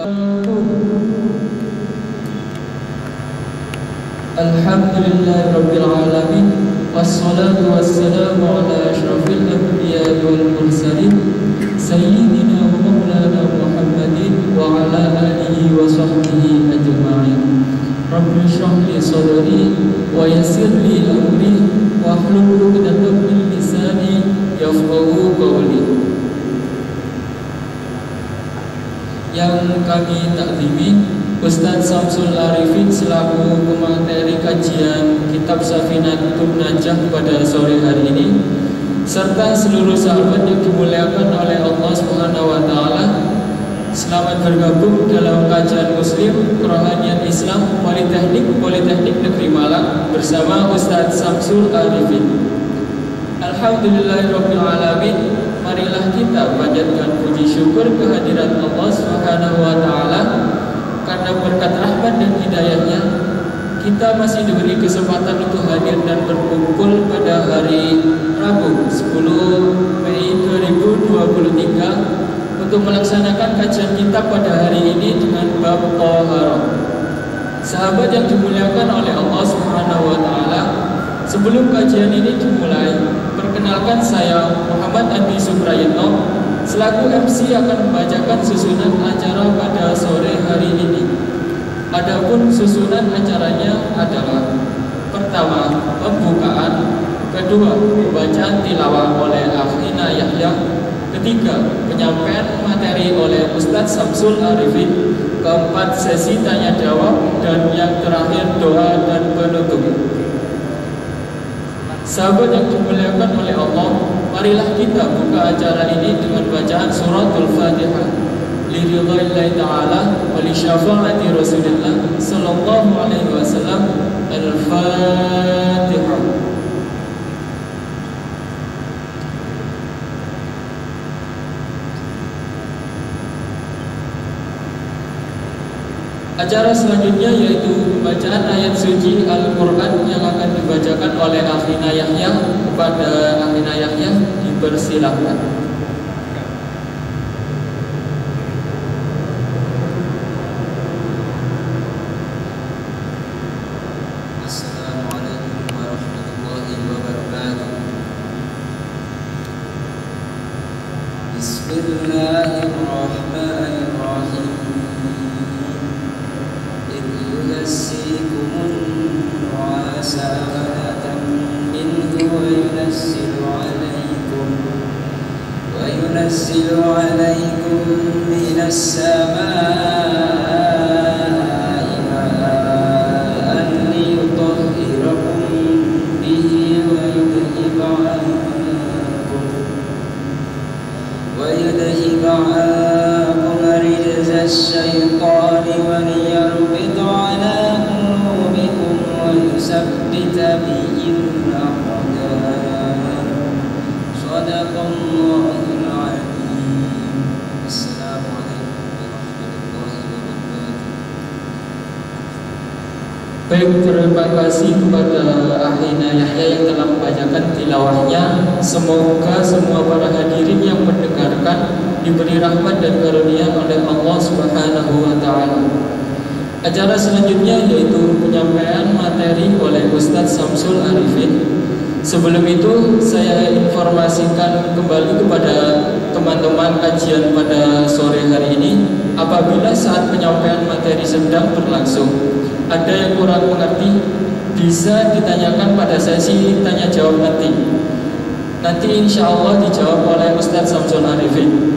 Alhamdulillahirabbil alamin wassalatu wassalamu ala asyrafil anbiya'i wal mursalin sayyidina wa maulana Muhammadin wa ala alihi wa sahbihi ajma'in. Rabbi shrah li sadri wa yassir li amri wa hlul 'uqdatam min lisani yafqahu qawli. Yang kami taklimi Ustaz Samsul Arifin selaku pemateri kajian Kitab Safinatun Najah pada sore hari ini, serta seluruh sahabat yang dimuliakan oleh Allah Subhanahu wa taala. Selamat bergabung dalam kajian Muslim Kerohanian Islam Politeknik Negeri Malang bersama Ustaz Samsul Arifin. Alhamdulillahirabbil alamin. Marilah kita panjatkan puji syukur kehadirat Allah Subhanahu wa taala. Karena berkat rahmat dan hidayahnya, kita masih diberi kesempatan untuk hadir dan berkumpul pada hari Rabu 10 Mei 2023 untuk melaksanakan kajian kita pada hari ini dengan bab Taharah. Sahabat yang dimuliakan oleh Allah Subhanahu wa taala, sebelum kajian ini dimulai, perkenalkan saya Muhammad Andi Suprayitno selaku MC akan membacakan susunan acara pada sore hari ini. Adapun susunan acaranya adalah: pertama, pembukaan; kedua, pembacaan tilawah oleh Akhina Yahya; ketiga, penyampaian materi oleh Ustadz Samsul Arifin; keempat, sesi tanya jawab; dan yang terakhir, doa dan penutup. Sahabat yang dimuliakan oleh Allah, marilah kita buka acara ini dengan bacaan suratul Fatihah liridha'illahi ta'ala wa li syafa'ati Rasulillah sallallahu alaihi wasallam. Al-Fatihah. Acara selanjutnya yaitu pembacaan ayat suci Al-Quran yang akan dibacakan oleh Akhina Yahya. Kepada Akhina Yahya dipersilahkan. Assalamualaikum warahmatullahi wabarakatuh. Bismillahirrahmanirrahim. ينسيكم النعاس أمنة منه وينزل عليكم من السماء ماء ليطهركم به ويذهب عنكم رجز الشيطان وليربط على قلوبكم ويثبت به الأقدام. صدق الله العليم. السلام عليكم ورحمة الله وبركاته. Baik, terima kasih kepada Akhina Yahya yang telah membacakan tilawahnya. Semoga semua para hadirin yang mendengarkan diberi rahmat dan karunia oleh Allah Subhanahu wa taala. Acara selanjutnya yaitu penyampaian materi oleh Ustadz Samsul Arifin. Sebelum itu saya informasikan kembali kepada teman-teman kajian pada sore hari ini, apabila saat penyampaian materi sedang berlangsung ada yang kurang mengerti, bisa ditanyakan pada sesi tanya jawab nanti. Nanti insya Allah dijawab oleh Ustadz Samsul Arifin.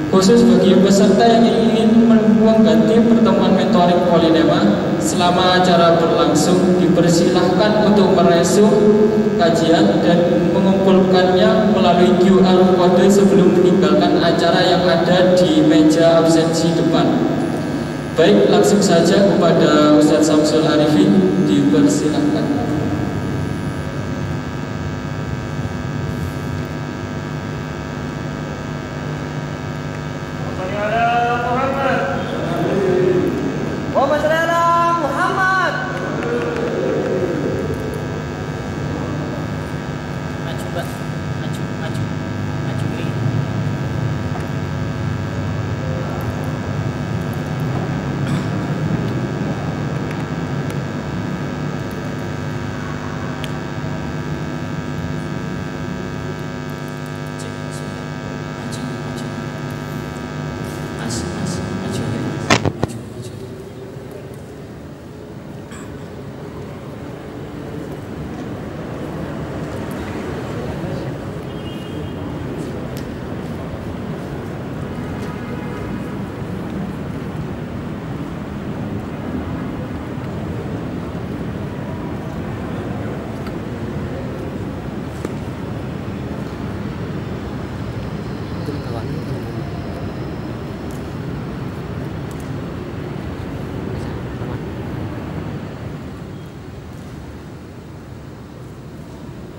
Khusus bagi peserta yang ingin mengganti pertemuan mentoring Polinema selama acara berlangsung, dipersilahkan untuk meresum kajian dan mengumpulkannya melalui QR code sebelum meninggalkan acara yang ada di meja absensi depan. Baik, langsung saja kepada Ustadz Samsul Arifin, dipersilahkan.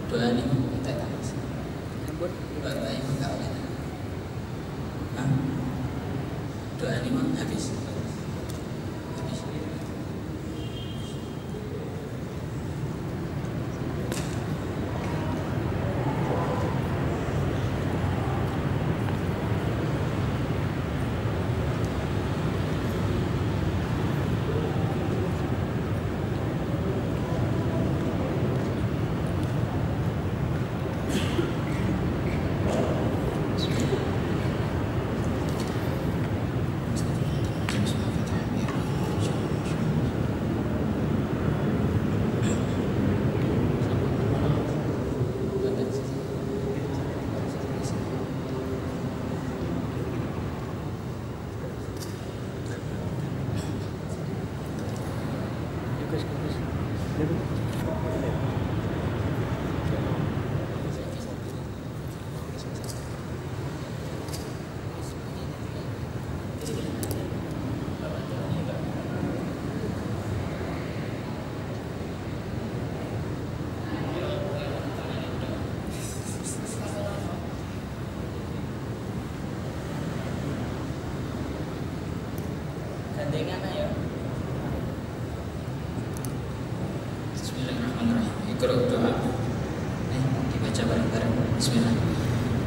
Doa ini kita tahu. Doa ini enggak boleh. Doa ini mah habis.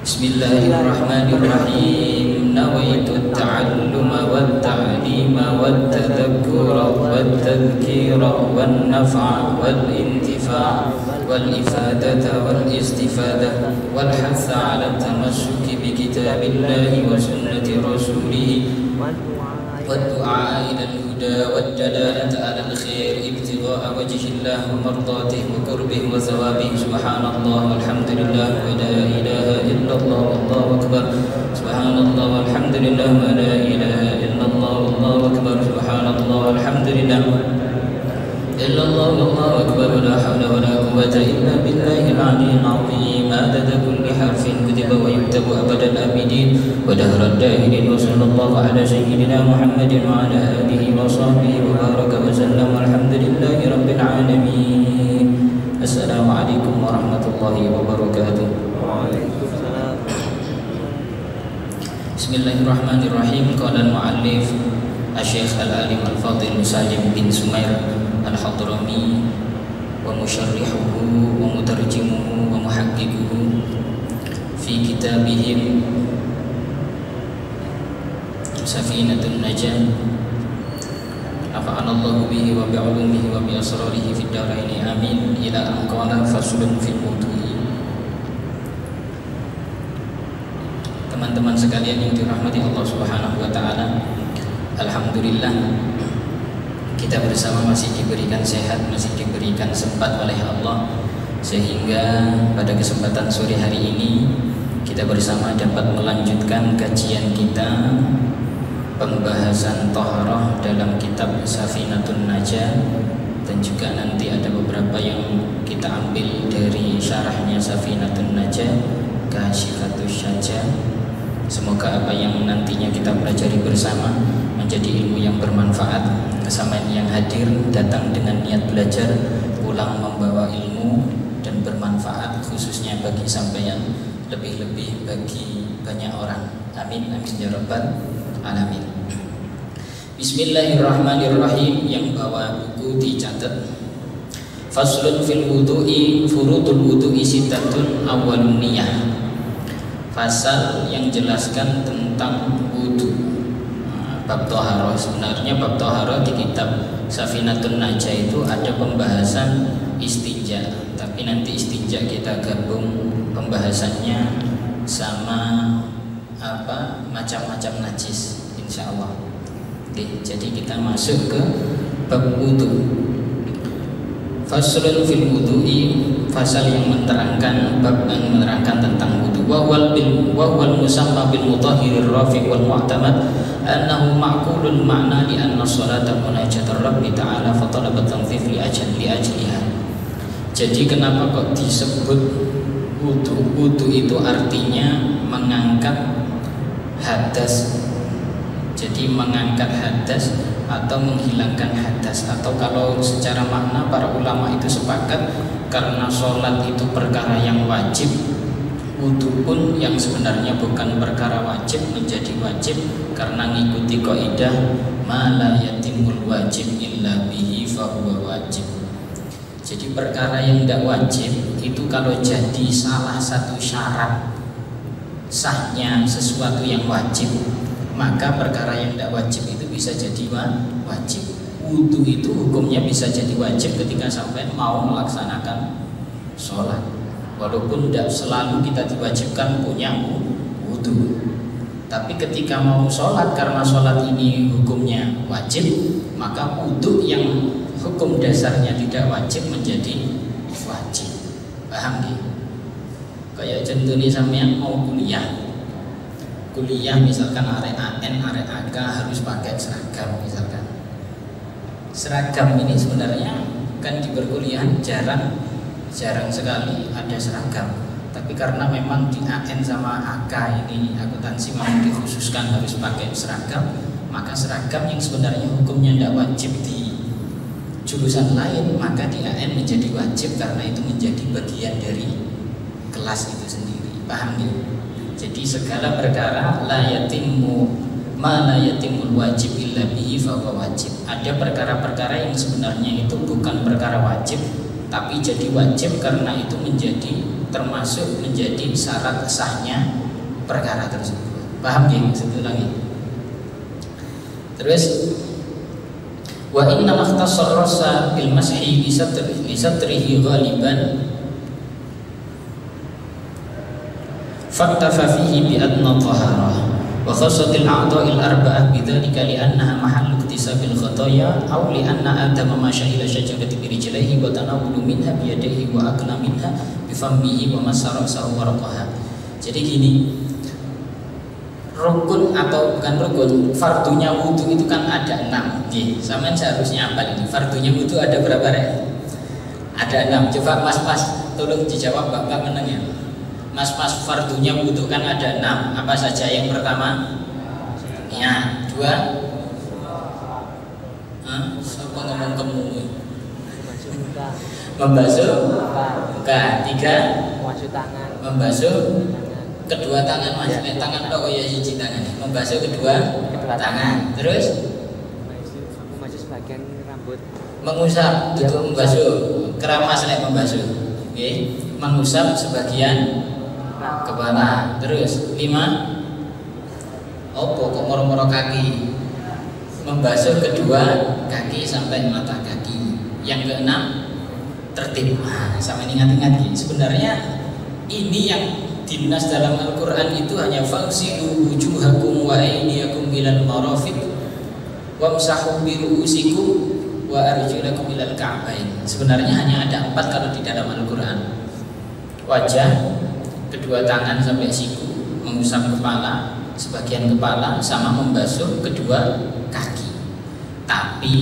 Bismillahirrahmanirrahim. Nawaitu ta'alluma wat ta'lima wat tadhakkura wat tadhkira wan naf'a wal intifa' wal ifadata wal istifadah wal hatha 'ala tamassuki bi kitabillahi wa sunnati rasulih wad du'a ila al-huda wad dalalata 'ala al-khair ibtigha'a wajhillah wa mardatihi wa qurbih wa thawabihi subhanallah walhamdulillah wa la ilaha illallah wallahu akbar subhanallah walhamdulillah wa la ilaha illallah wallahu akbar subhanallah walhamdulillah illallah wallahu akbar wa la hawla wa la quwwata illa billahil aliyyil azim adada kulli harfin kutiba wa yuktabu abadal abidin wa dahrad dahilin wa sallallahu ala sayyidina Muhammadin wa ala alihi wa sahbihi wa baraka wa sallam walhamdulillahi rabbil alamin. Assalamualaikum warahmatullahi wabarakatuh. Waalaikumsalam. Bismillahirrahmanirrahim. Qala al-muallif Asy-Syaikh Al-Alim Al-Fadil Salim bin Sumair Al-Hadrami wa musyarrihuhu wa mutarjimuhu wa muhaqqiquhu fi kitabihim Safinatun Najah nafa'anallahu bihi wa bi'ulumihi wa bi asrarihi fid dharaini amin ila an qala faslun fil wudu'i. Teman-teman sekalian yang dirahmati Allah Subhanahu wa taala, alhamdulillah kita bersama masih diberikan sehat, masih diberikan sempat oleh Allah, sehingga pada kesempatan sore hari ini kita bersama dapat melanjutkan kajian kita pembahasan taharah dalam kitab Safinatun Najah, dan juga nanti ada beberapa yang kita ambil dari syarahnya Safinatun Najah Kasyifatus Syajah. Semoga apa yang nantinya kita pelajari bersama menjadi ilmu yang bermanfaat. Kesamaan yang hadir datang dengan niat belajar, pulang membawa ilmu dan bermanfaat, khususnya bagi sampeyan, lebih-lebih bagi banyak orang. Amin amin ya rabbal alamin. Bismillahirrahmanirrahim. Yang bawa buku dicatat. Faslun fil wudu'i furudul wudu'i sitatun awwalun niyah. Fasal yang jelaskan tentang wudu. Bab taharah, sebenarnya bab taharah di kitab Safinatun Najah itu ada pembahasan istinja, tapi nanti istinja kita gabung pembahasannya sama apa macam-macam najis insyaallah. Oke, jadi kita masuk ke bab wudu. Faslun fil wudu'i, fasal yang menerangkan bab yang menerangkan tentang wudu. Wa wal musamma bil mutahhirir rafi' wal mu'tamad annahu ma'qulun ma'na li anna sholata munajatur rabbi ta'ala fa talabat tanzif li ajliha. Jadi kenapa kok disebut wudu? Wudu itu artinya mengangkat hadas. Jadi mengangkat hadas atau menghilangkan hadas, atau kalau secara makna para ulama itu sepakat karena sholat itu perkara yang wajib, wudu pun yang sebenarnya bukan perkara wajib menjadi wajib karena ngikuti kaidah ma la yatimul wajib illa bihi fahuwa wajib. Jadi perkara yang tidak wajib itu kalau jadi salah satu syarat sahnya sesuatu yang wajib, maka perkara yang tidak wajib itu bisa jadi wajib. Wudu itu hukumnya bisa jadi wajib ketika sampai mau melaksanakan sholat, walaupun tidak selalu kita diwajibkan punya wudu. Tapi ketika mau sholat, karena sholat ini hukumnya wajib, maka wudu yang hukum dasarnya tidak wajib menjadi wajib. Paham ya? Kayak contohnya sampean mau kuliah misalkan arek AN, arek AK harus pakai seragam misalkan. Seragam ini sebenarnya kan di perkuliahan jarang sekali ada seragam. Tapi karena memang di AN sama AK ini akuntansi memang dikhususkan harus pakai seragam, maka seragam yang sebenarnya hukumnya tidak wajib di jurusan lain, maka di AN menjadi wajib karena itu menjadi bagian dari kelas itu sendiri. Paham ya? Jadi segala perkara la yatimmu ma la yatimul wajib illa bihi fahuwa wajib. Ada perkara-perkara yang sebenarnya itu bukan perkara wajib, tapi jadi wajib karena itu menjadi termasuk menjadi syarat sahnya perkara tersebut. Paham ya? Satu lagi. Terus wa inna makhtasar rasa bil mashi li satrihi ghaliban faktafa fihi bi adna taharah wa khassatil a'dha'il arba'ah bidzalika li'annaha mahallu iktisabil khataya aw li'anna adama masya ila syajarati bi rijlihi wa tanawulu minha bi yadihi wa akla minha bi fammihi wa masara sahu warqaha. Jadi gini, rukun atau bukan rukun, fardunya wudu itu kan ada 6. Nggih, sampean seharusnya hafal ini. Fardunya wudu ada berapa rek? Ada 6. Coba Mas tolong dijawab Bapak meneng ya. Mas fardunya wudu kan ada 6. Apa saja? Yang pertama? Ya, 2. Siapa ngomong kamu? Membasuh muka. 3. Membasuh tangan. Membasuh kedua tangan Mas. Tangan kok ya siji tangan. Membasuh kedua tangan. Terus Membasuh sebagian rambut. mengusap, itu membasuh. Keramas nek membasuh. Oke, mengusap sebagian kepala. Terus 5. Opo kok moro-moro kaki? Membasuh kedua kaki sampai mata kaki. Yang ke-6 tertib. Sama ingat-ingat ya. Sebenarnya ini yang dinas dalam Al-Quran itu hanya fagsilu wujuhakum wa aydiyakum ilal marafiq wamsahu bi ru'usikum wa arjulakum ilal ka'bain. Sebenarnya hanya ada 4 kalau di dalam Al-Quran. Wajah, kedua tangan sampai siku, mengusap kepala, sebagian kepala, sama membasuh kedua kaki. Tapi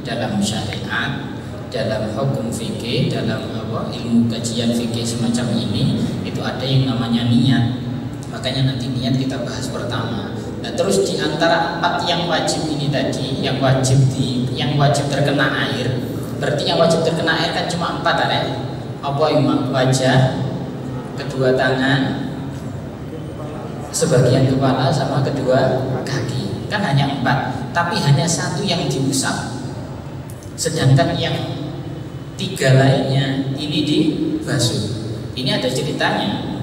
dalam syariat, dalam hukum fikih, dalam ilmu kajian fikih semacam ini, itu ada yang namanya niat. Makanya nanti niat kita bahas pertama. Nah, terus di antara 4 yang wajib ini tadi, yang wajib terkena air, berarti yang wajib terkena air kan cuma 4 ada. Apa yang wajah, kedua tangan, sebagian kepala sama kedua kaki. Kan hanya 4, tapi hanya 1 yang diusap. Sedangkan yang 3 lainnya ini dibasuh. Ini ada ceritanya.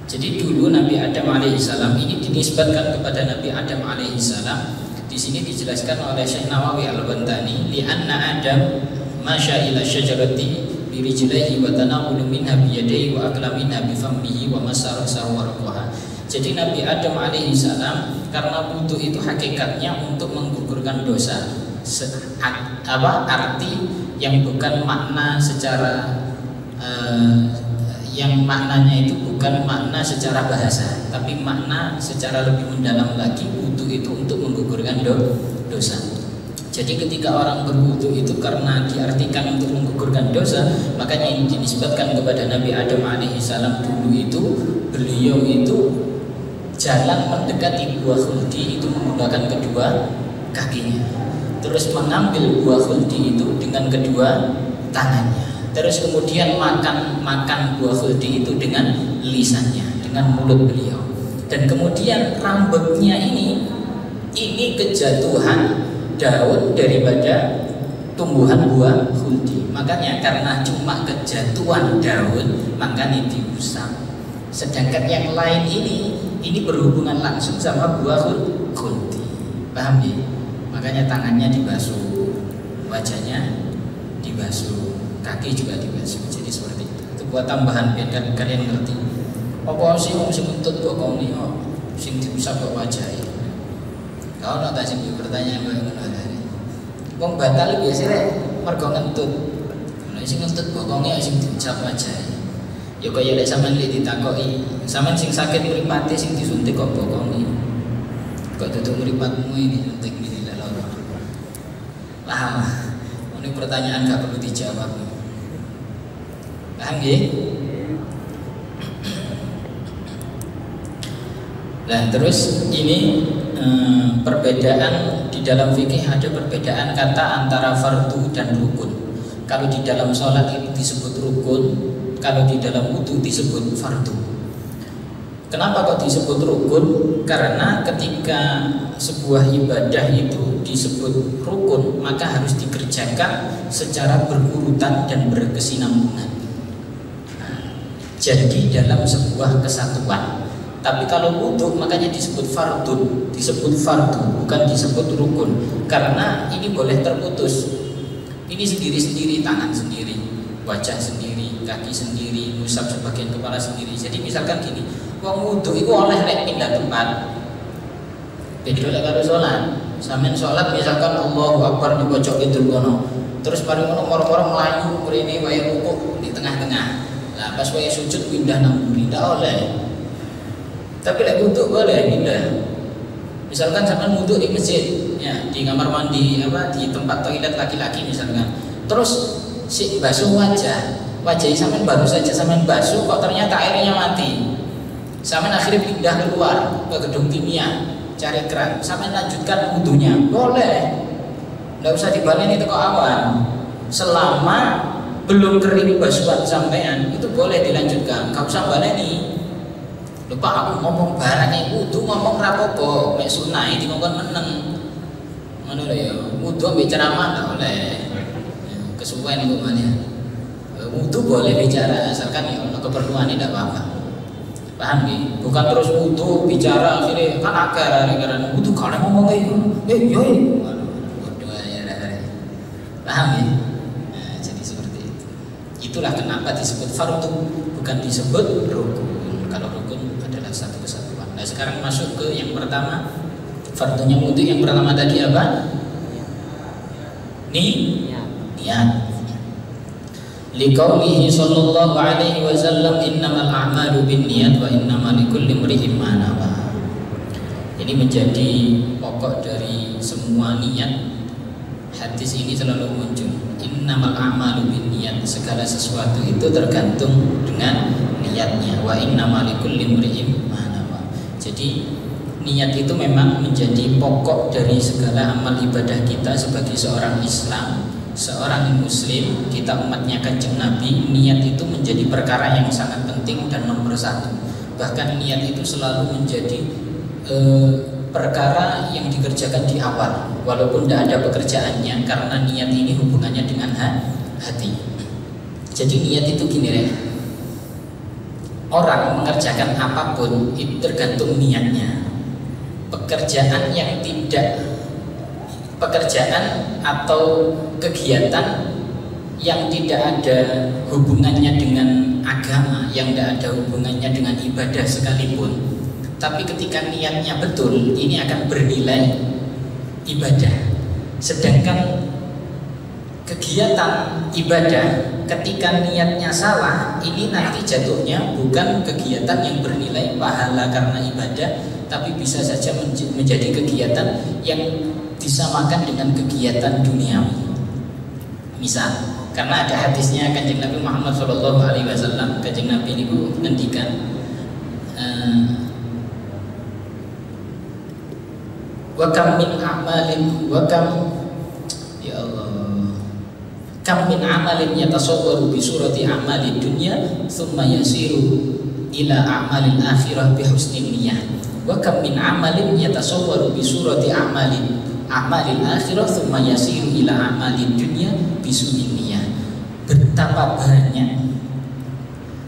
Jadi dulu Nabi Adam alaihissalam ini dinisbatkan kepada Nabi Adam alaihissalam. Di sini dijelaskan oleh Syekh Nawawi Al-Bantani, li'anna Adam masya ila syajarati bi rijlaihi wa tanawulu minha bi yadayhi wa akla minha bi fammihi wa masara sawarqaha. Jadi Nabi Adam alaihissalam karena wudu itu hakikatnya untuk menggugurkan dosa. Arti yang bukan makna secara yang maknanya itu bukan makna secara bahasa, tapi makna secara lebih mendalam lagi. Wudu itu untuk menggugurkan dosa. Jadi ketika orang berwudu itu karena diartikan untuk menggugurkan dosa, makanya ini dinisbatkan kepada Nabi Adam alaihissalam. Dulu itu beliau itu jalan mendekati buah khuldi itu menggunakan kedua kakinya, terus mengambil buah khuldi itu dengan kedua tangannya. terus kemudian makan buah khuldi itu dengan lisannya, dengan mulut beliau. Dan kemudian rambutnya ini kejatuhan daun daripada tumbuhan buah khuldi. Makanya karena cuma kejatuhan daun, makanya diusap. Sedangkan yang lain ini berhubungan langsung sama buah khuldi. Paham ya? Makanya tangannya dibasuh, wajahnya dibasuh, kaki juga dibasuh. Jadi seperti itu. Itu buat tambahan biar kalian ngerti. Apa sih wong sing nuntut bokong nih, sing diusap kok wajahe. Kau nak tak sing pertanyaan koyo ngono tadi. Wong batal biasanya mergo ngentut. Nek sing ngentut bokonge sing diusap wajahe. Ya kaya lek sampean ditakoki, sampean sing sakit mripate sing disuntik kok bokonge. Kok duduk mripatmu ini suntik iki lek lara. Paham? Ini pertanyaan gak perlu dijawab. Paham nggih? Nah, terus ini perbedaan di dalam fikih, ada perbedaan kata antara fardu dan rukun. Kalau di dalam sholat ini disebut rukun, kalau di dalam wudu disebut fardu. Kenapa kok disebut rukun? Karena ketika sebuah ibadah itu disebut rukun, maka harus dikerjakan secara berurutan dan berkesinambungan. Jadi dalam sebuah kesatuan. Tapi kalau wudu makanya disebut fardu, bukan disebut rukun. Karena ini boleh terputus. Ini sendiri-sendiri, tangan sendiri, wajah sendiri, kaki sendiri, ngusap sebagian kepala sendiri. Jadi misalkan gini, wong wudu itu oleh rek pindah tempat. Beda lek karo salat. Sampeyan salat misalkan Allahu Akbar di pojok kidul kono. Terus mari ngono moro-moro mlayu mrene wae rukuk di tengah-tengah. Lah pas wae sujud pindah nang mburi ndak oleh. Tapi lek wudu boleh pindah. Misalkan sampean wudu di masjid, ya, di kamar mandi di tempat toilet laki-laki misalkan. Terus si basuh wajah sampean baru saja sampean basuh kok ternyata airnya mati. Sampean akhirnya pindah keluar ke gedung kimia, cari keran, sampean lanjutkan wudunya. Boleh. Enggak usah dibaleni teko awan. Selama belum kering basuhan sampean, itu boleh dilanjutkan. Enggak usah baleni. Lupa aku ngomong barang yang wudu ngomong rapopo, mek sunah iki ngomong meneng. Ngono lho ya, wudu ambek ceramah ndak boleh. Kesuwen iku mana. Wudu boleh bicara asalkan ya ono keperluane ndak apa-apa. Paham nggih? Bukan terus wudu bicara akhirnya kan akar gara-gara wudu kalau ngomong yo. Waduh ya dasare. Paham nggih? Nah, jadi seperti itu. Itulah kenapa disebut fardu, bukan disebut rukun. Kalau rukun adalah satu kesatuan. Nah, sekarang masuk ke yang pertama. Fardunya wudu yang pertama tadi apa? Niat. Liqaulihi sallallahu alaihi wasallam innamal a'malu binniyat wa innamal likulli imri'in ma nawa. Ini menjadi pokok dari semua niat. Hadis ini selalu muncul. Innamal a'malu binniyat, segala sesuatu itu tergantung dengan niatnya. Wa innamal likulli imri'in ma nawa. Jadi niat itu memang menjadi pokok dari segala amal ibadah kita sebagai seorang Islam, seorang Muslim, kita umatnya Kanjeng Nabi. Niat itu menjadi perkara yang sangat penting dan nomor satu. Bahkan niat itu selalu menjadi perkara yang dikerjakan di awal, walaupun tidak ada pekerjaannya, karena niat ini hubungannya dengan hati. Jadi niat itu gini ya, orang mengerjakan apapun itu tergantung niatnya. Pekerjaan atau kegiatan yang tidak ada hubungannya dengan agama, yang tidak ada hubungannya dengan ibadah sekalipun, tapi ketika niatnya betul, ini akan bernilai ibadah. Sedangkan kegiatan ibadah ketika niatnya salah, ini nanti jatuhnya bukan kegiatan yang bernilai pahala karena ibadah, tapi bisa saja menjadi kegiatan yang disamakan dengan kegiatan duniawi. Misal, karena ada hadisnya Kanjeng Nabi Muhammad SAW, Kanjeng Nabi ini ngendikan wa kam min a'malin wa kam, ya Allah, Kam min amalin yatasawwaru bi surati a'malid dunya thumma yasiru ila a'malil akhirah bi husnin niyyah. Wa kam min amalin yatasawwaru bi surati a'malil akhirah thumma yasiru ila a'malid dunya bi su'in niyyah. Betapa banyak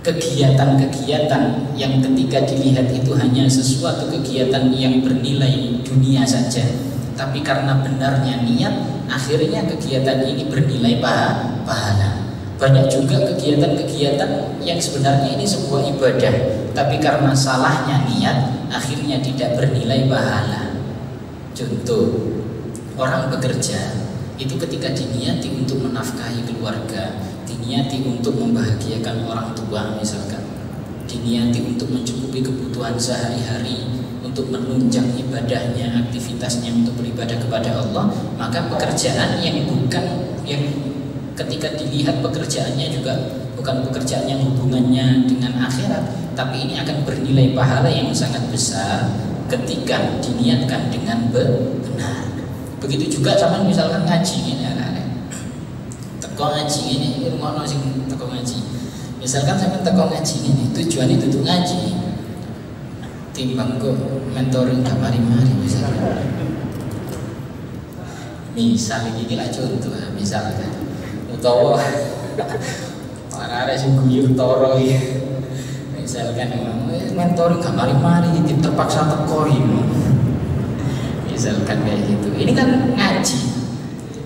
kegiatan-kegiatan yang ketika dilihat itu hanya sesuatu kegiatan yang bernilai dunia saja, tapi karena benarnya niat, akhirnya kegiatan ini bernilai pahala. Banyak juga kegiatan-kegiatan yang sebenarnya ini sebuah ibadah, tapi karena salahnya niat, akhirnya tidak bernilai pahala. Contoh, orang bekerja itu ketika diniati untuk menafkahi keluarga, diniati untuk membahagiakan orang tua misalkan, diniati untuk mencukupi kebutuhan sehari-hari, untuk menunjang ibadahnya, aktivitasnya untuk beribadah kepada Allah, maka pekerjaan yang ketika dilihat pekerjaannya juga bukan pekerjaan yang hubungannya dengan akhirat, tapi ini akan bernilai pahala yang sangat besar ketika diniatkan dengan benar. Begitu juga sama misalkan ngaji ini, teko ngaji ini rumah sing teko ngaji. Misalkan sampai teko ngaji ini tujuannya untuk ngaji, timbang kok mentoring gak mari-mari misalkan. Misal ini lah contoh, misalkan utawa ana sing guyu toro iki. Misalkan mentoring gak mari-mari terpaksa teko ini. Misalkan kayak gitu. Ini kan ngaji.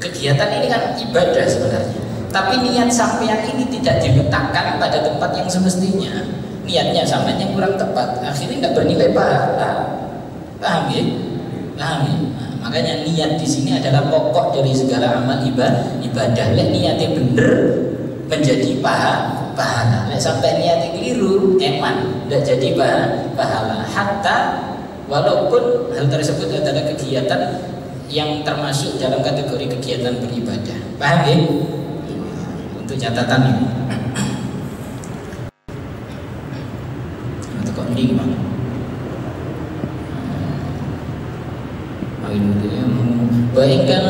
Kegiatan ini kan ibadah sebenarnya. Tapi niat sampean ini tidak diletakkan pada tempat yang semestinya. Niatnya sampean yang kurang tepat, akhirnya nggak bernilai pahala. Paham ya? Paham ya? Nah, makanya niat di sini adalah pokok dari segala amal ibadah. Lek niatnya bener menjadi pahala. Lek sampai niatnya keliru, eman, tidak jadi pahala. Hatta walaupun hal tersebut adalah kegiatan yang termasuk dalam kategori kegiatan beribadah. Paham ya? Untuk catatan ini. Untuk kok ini gimana? Baikkan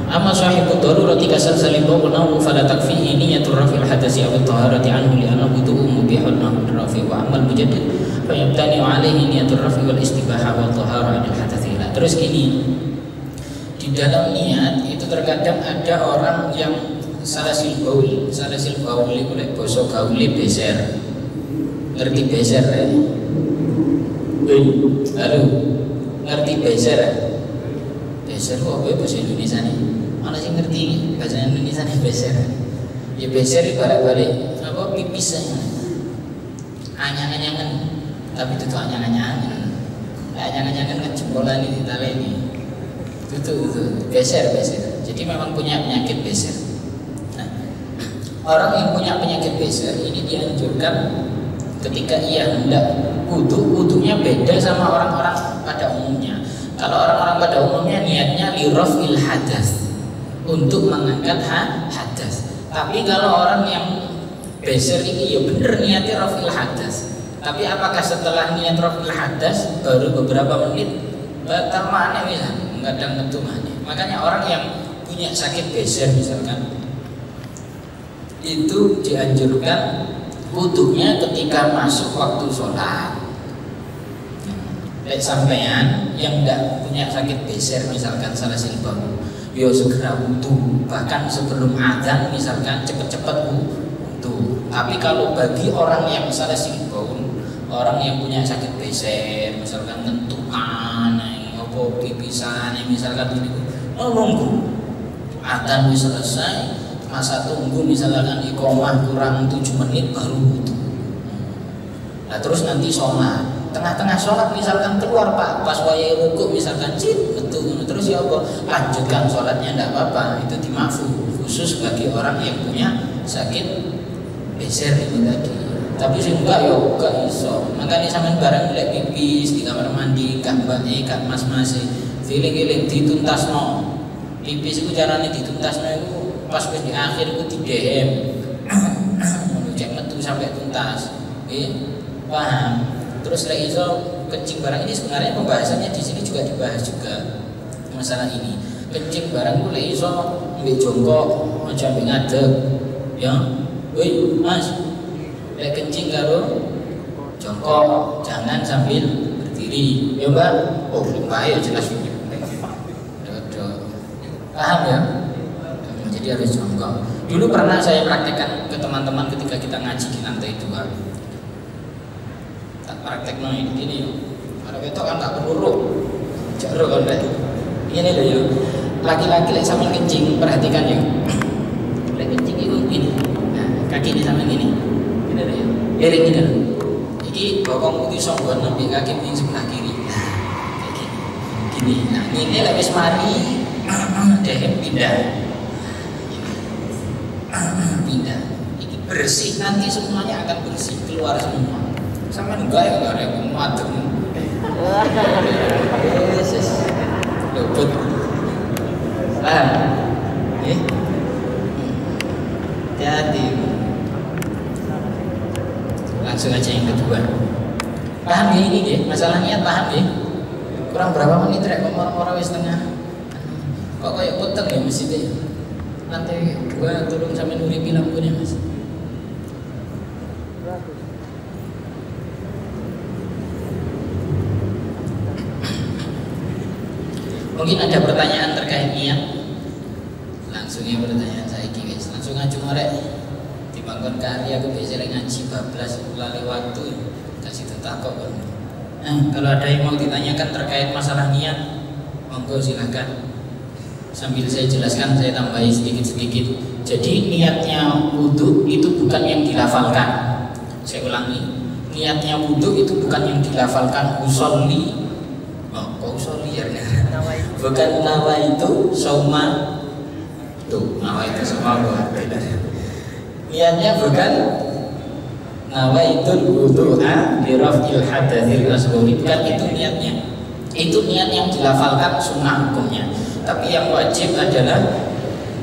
amma sahibu darurati kasal salimba wa nawu fala takfihi niyatur rafil hadasi aw taharati anhu li anna wudu'u mubihun nahu rafi wa amal mujaddid fa yabtani alaihi niyatur rafi wal istibaha wa tahara anil hadathi. Terus gini, di dalam niat itu terkadang ada orang yang salasil baul itu lek basa gaule beser. Ngerti beser ya? Halo, ngerti beser ya? Beser kok apa bahasa Indonesia nih? Mana sih ngerti bahasa Indonesia nih beser? Ya beser itu balik-balik apa pipis aja. Anyang-anyangan, tapi itu tuh anyang-anyangan. Anyang-anyangan kan jempolan ini ditali ini. Itu beser. Jadi memang punya penyakit beser. Nah, orang yang punya penyakit beser ini dianjurkan ketika ia hendak wudunya beda sama orang-orang pada umumnya. Kalau orang-orang pada umumnya niatnya lirafil hadas, untuk mengangkat hadas. Tapi kalau orang yang beser ini ya bener niatnya rafil hadas. Tapi apakah setelah niat rafil hadas baru beberapa menit batal mana misalnya? Kadang metu mana. Makanya orang yang punya sakit beser misalkan itu dianjurkan wudunya ketika masuk waktu sholat. Lek sampean yang tidak punya sakit beser misalkan salasil baul, yo segera wudu, bahkan sebelum adzan misalkan cepet-cepet wudu. Tapi kalau bagi orang yang salasil baul, orang yang punya sakit beser misalkan tentukan, opo pipisan misalkan ini, nunggu adzan wis selesai, masa tunggu misalkan iqomah kurang 7 menit baru wudu. Nah terus nanti sholat, tengah-tengah sholat misalkan keluar pak, pas wayai rukuk misalkan betul, terus ya apa, lanjutkan sholatnya tidak apa-apa, itu dimaafkan, khusus bagi orang yang punya sakit beser itu tadi. Tapi sih enggak ya enggak iso, makanya sampean barang lek pipis di kamar mandi, gak mbake, gak mas-mas, feeling dituntasno. Pipis itu caranya dituntasno itu pas di akhir itu di DM, cek metu sampai tuntas, paham? Terus lek iso kencing barang ini sebenarnya pembahasannya di sini juga dibahas juga masalah ini. kencing barang ku lek iso mbek jongkok aja mbek ngadeg ya. Woi Mas, lek kencing karo jongkok, jangan sambil berdiri ya Mbak. Oh bahaya jelas ini. Paham ya? Jadi harus jongkok. Dulu pernah saya praktekkan ke teman-teman ketika kita ngaji di lantai 2. Tak praktek ini gini. Kalau itu kan tak perlu ruh. Jaro kan deh. Ini loh ya. Laki-laki lek sambil kencing perhatikan ya. Lek kencing itu gini. Nah, kaki ini sambil gini. Gini loh ya. Iring gini loh. Iki bokong putih songgon sampai kaki yang sebelah kiri. Nah, kayak gini. Gini. Nah, ini lek wis mari deh pindah. Pindah. Ini bersih nanti semuanya akan bersih keluar semua. Sama enggak ya enggak ada yang muatem. Yesus. Luput. Paham? Hati-hati. Langsung aja yang kedua. Paham ya ini deh, masalahnya paham ya. Kurang berapa menit rek ngomong-ngomong wis tengah. Kok kayak potong ya mesti deh. Lantai 2 turun sampai nuripi lampunya Mas. Mungkin ada pertanyaan terkait niat. Langsungnya pertanyaan saya guys. Langsung ngaju ngorek. Di bangkon karya aku biasanya ngaji bablas lali waktu. Kasih tetakok kan. Kalau ada yang mau ditanyakan terkait masalah niat, monggo silakan. Sambil saya jelaskan, saya tambahi sedikit-sedikit. Jadi niatnya wudhu itu bukan yang dilafalkan. Saya ulangi, niatnya wudhu itu bukan yang dilafalkan usolli. Oh, kok usolli ya? Bukan nawa itu soma. Tuh, nawa itu soma beda. Niatnya bukan nawa itu wudhu'a bi raf'il hadatsil asghari. Bukan itu niatnya. Itu niat yang dilafalkan sunnah hukumnya. Tapi yang wajib adalah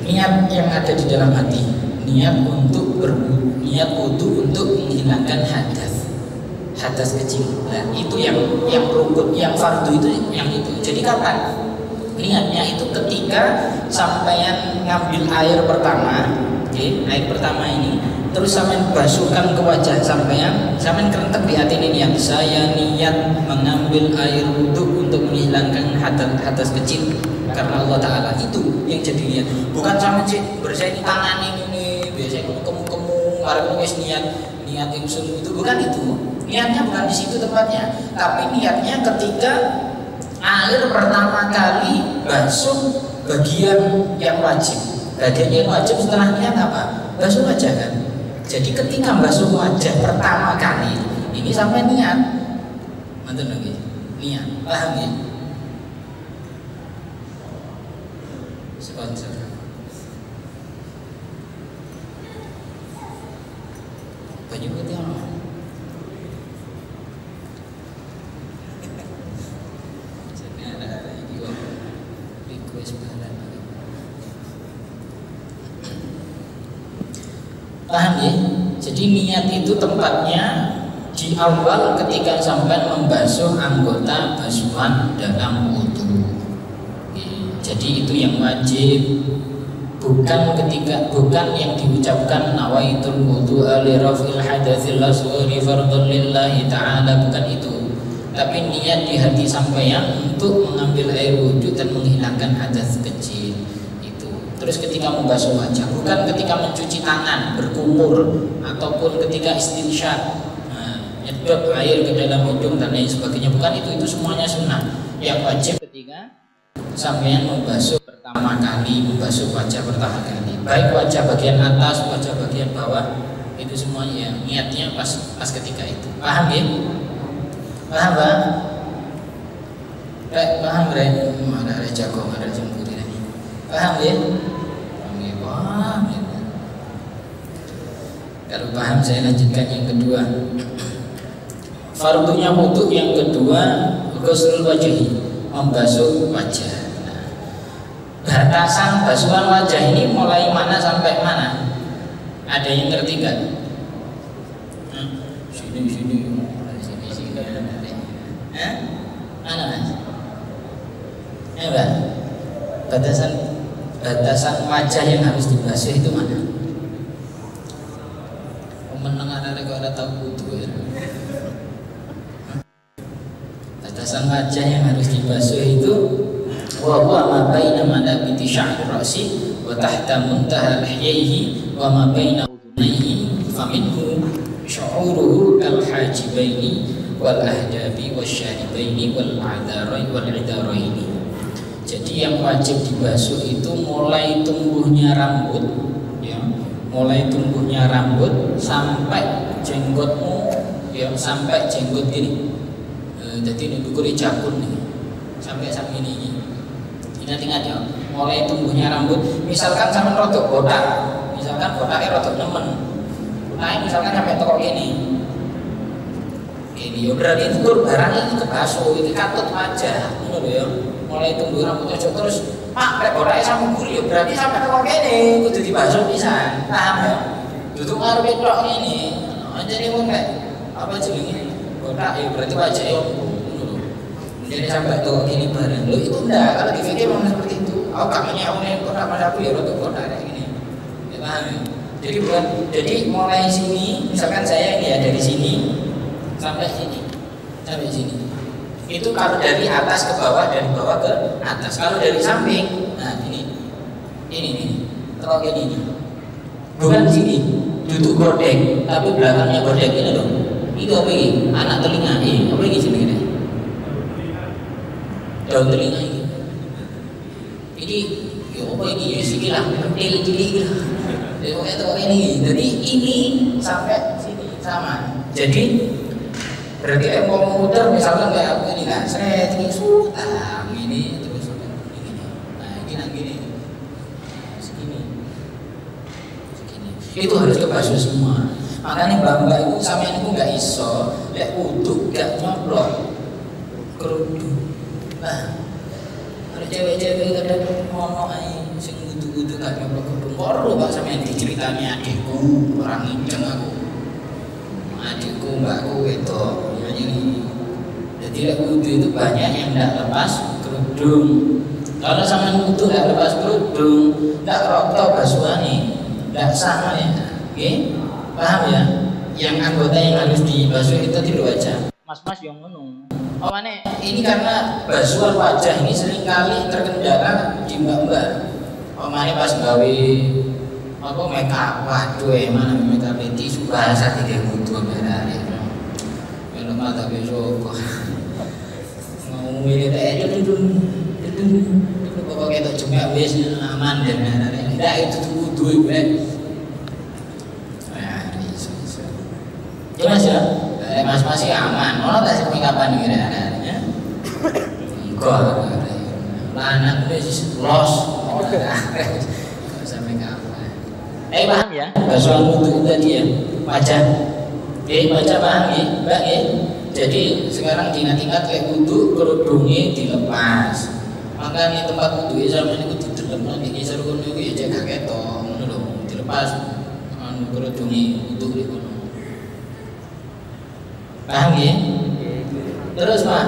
niat yang ada di dalam hati, niat untuk niat wudu untuk menghilangkan hadas kecil. Nah, itu yang rukun, yang fardu itu yang itu. Jadi kapan? Niatnya itu ketika sampean ngambil air pertama, air pertama ini, terus sampean basuhkan ke wajah sampean kerentek di hati ini niat saya niat mengambil air wudu untuk menghilangkan hadas kecil. Karena Allah Ta'ala itu yang jadi niat. Bukan sama sih bersih tangan ini biasanya kemu barang wis niat insun itu bukan itu. Niatnya bukan di situ tempatnya, tapi niatnya ketika air pertama kali basuh bagian yang wajib. Bagian yang wajib setelah niat apa? Basuh wajah kan. Jadi ketika basuh wajah pertama kali ini sampai niat. Mantul lagi. Niat. Paham ya? Sponsor. Baju putih apa? Jadi ada juga request bahan. Paham ya? Jadi niat itu tempatnya di awal ketika sampai membasuh anggota basuhan dalam wudu. Jadi itu yang wajib, bukan yang diucapkan nawaitul wudu'a li raf'il hadatsil asghari fardhan lillahi ta'ala, bukan itu. Tapi niat di hati sampeyan untuk mengambil air wudu dan menghilangkan hadas kecil itu. Terus ketika membasuh wajah, bukan ketika mencuci tangan, berkumur ataupun ketika istinsyaq, nyedot air ke dalam hidung dan lain sebagainya, bukan itu semuanya sunnah. Yang wajib ketika sampean membasuh pertama kali, membasuh wajah pertama kali, baik wajah bagian atas, wajah bagian bawah, itu semuanya niatnya pas ketika itu. Paham ya? Paham Pak? Paham Ren? Ada jago, ada jemput ini. Paham ya? Paham ya? Paham ya? Kalau paham saya lanjutkan yang kedua. Fardunya wudu yang kedua, ghuslul wajhi, membasuh wajah. Batasan basuhan wajah ini mulai mana sampai mana? Ada yang ngerti nggak? Sini. Mana mas? Mbak? batasan wajah yang harus dibasuh itu mana? Menengah ada kok ada tahu butuh ya. Batasan wajah yang harus dibasuh itu wa huwa ma baina manabiti sya'ri ra'si wa tahta muntaha lihyaihi wa ma baina udhunayhi faminhu syu'uruhu kal hajibaini wal ahdabi wasyaribaini wal idaraini. Jadi yang wajib dibasuh itu mulai tumbuhnya rambut ya, mulai tumbuhnya rambut sampai jenggotmu ya, sampai jenggot gini. Jadi ini dukuri jakun nih sampai ini. Ingat ya, mulai tumbuhnya rambut. Misalkan sampai rotok botak, misalkan botaknya rotok nemen, nah misalkan sampai tokok ini ya berarti itu barang itu kebasuh, itu katut aja, menurut ya. Mulai tumbuh rambutnya terus pak botaknya sampai gurih ya berarti sampai tokok ini kudu dibasuh pisan, paham ya? Duduk ngaruh tok ini, jadi mau kayak apa jenenge botak ya berarti wajah ya. Jadi sampai tuh gini bareng, lo itu enggak, kalau dipikir memang seperti itu. Aku kakaknya aku nih kotak mas aku ya rotok kotak kayak gini, ya paham ya? Jadi bukan, jadi mulai sini, misalkan saya ini ya dari sini sampai sini, itu kalau dari atas ke bawah, dari bawah ke atas. Kalau dari samping, nah ini, terlalu kayak gini, bukan sini, duduk gordek, tapi belakangnya gordek ini dong. Itu apa ini? Anak telinga, apa ini sini gini? Daun telinga ini. Jadi, ya apa ini? Ya sini lah, pentil gini lah. Itu ini. Jadi ini sampai sini sama. Jadi berarti mau muter misalkan kayak aku ini kan, saya tinggi sutam ini terus ini. Nah gini. Segini. Itu harus kebasuh semua. Makanya mbak itu sama ini nggak iso, lek uduk nggak nyoplok kerudung. Nah, ada cewek-cewek kadang ngono ae sing wudu-wudu gak nyoplok kerudung. Perlu Pak sampeyan diceritani adikku, orang inceng aku. Adikku mbakku itu ini. Jadi lek wudu itu banyak yang enggak lepas kerudung. Kalau sampeyan wudu enggak lepas kerudung, enggak rokok basuhane, enggak sama ya. Oke? Paham ya? Yang anggota yang harus dibasuh itu tidak wajah. Mas-mas yang ngono. Mana ini karena basuhan wajah ini seringkali terkendala di mbak-mbak. Mana pas gawe apa make up, waduh mana make up tisu bahasa tidak butuh berare. Kalau mata besok mau milih teh itu pokoknya itu cuma wis aman dan tidak itu butuh gue. Jelas ya? Mas masih aman, mau tak sih kapan nih ada? Enggak, anak wis los, sampai kapan? Paham ya? Basuhan wudu tadi ya, wajah. Baca paham ya, Mbak ya? Jadi sekarang diingat-ingat kayak wudu kerudungnya dilepas. Makanya tempat wudu sama ini kudu dilepas, ini seru kudu ya jaga ketong, dulu dilepas kerudungnya wudu itu. Paham ya? Terus Pak,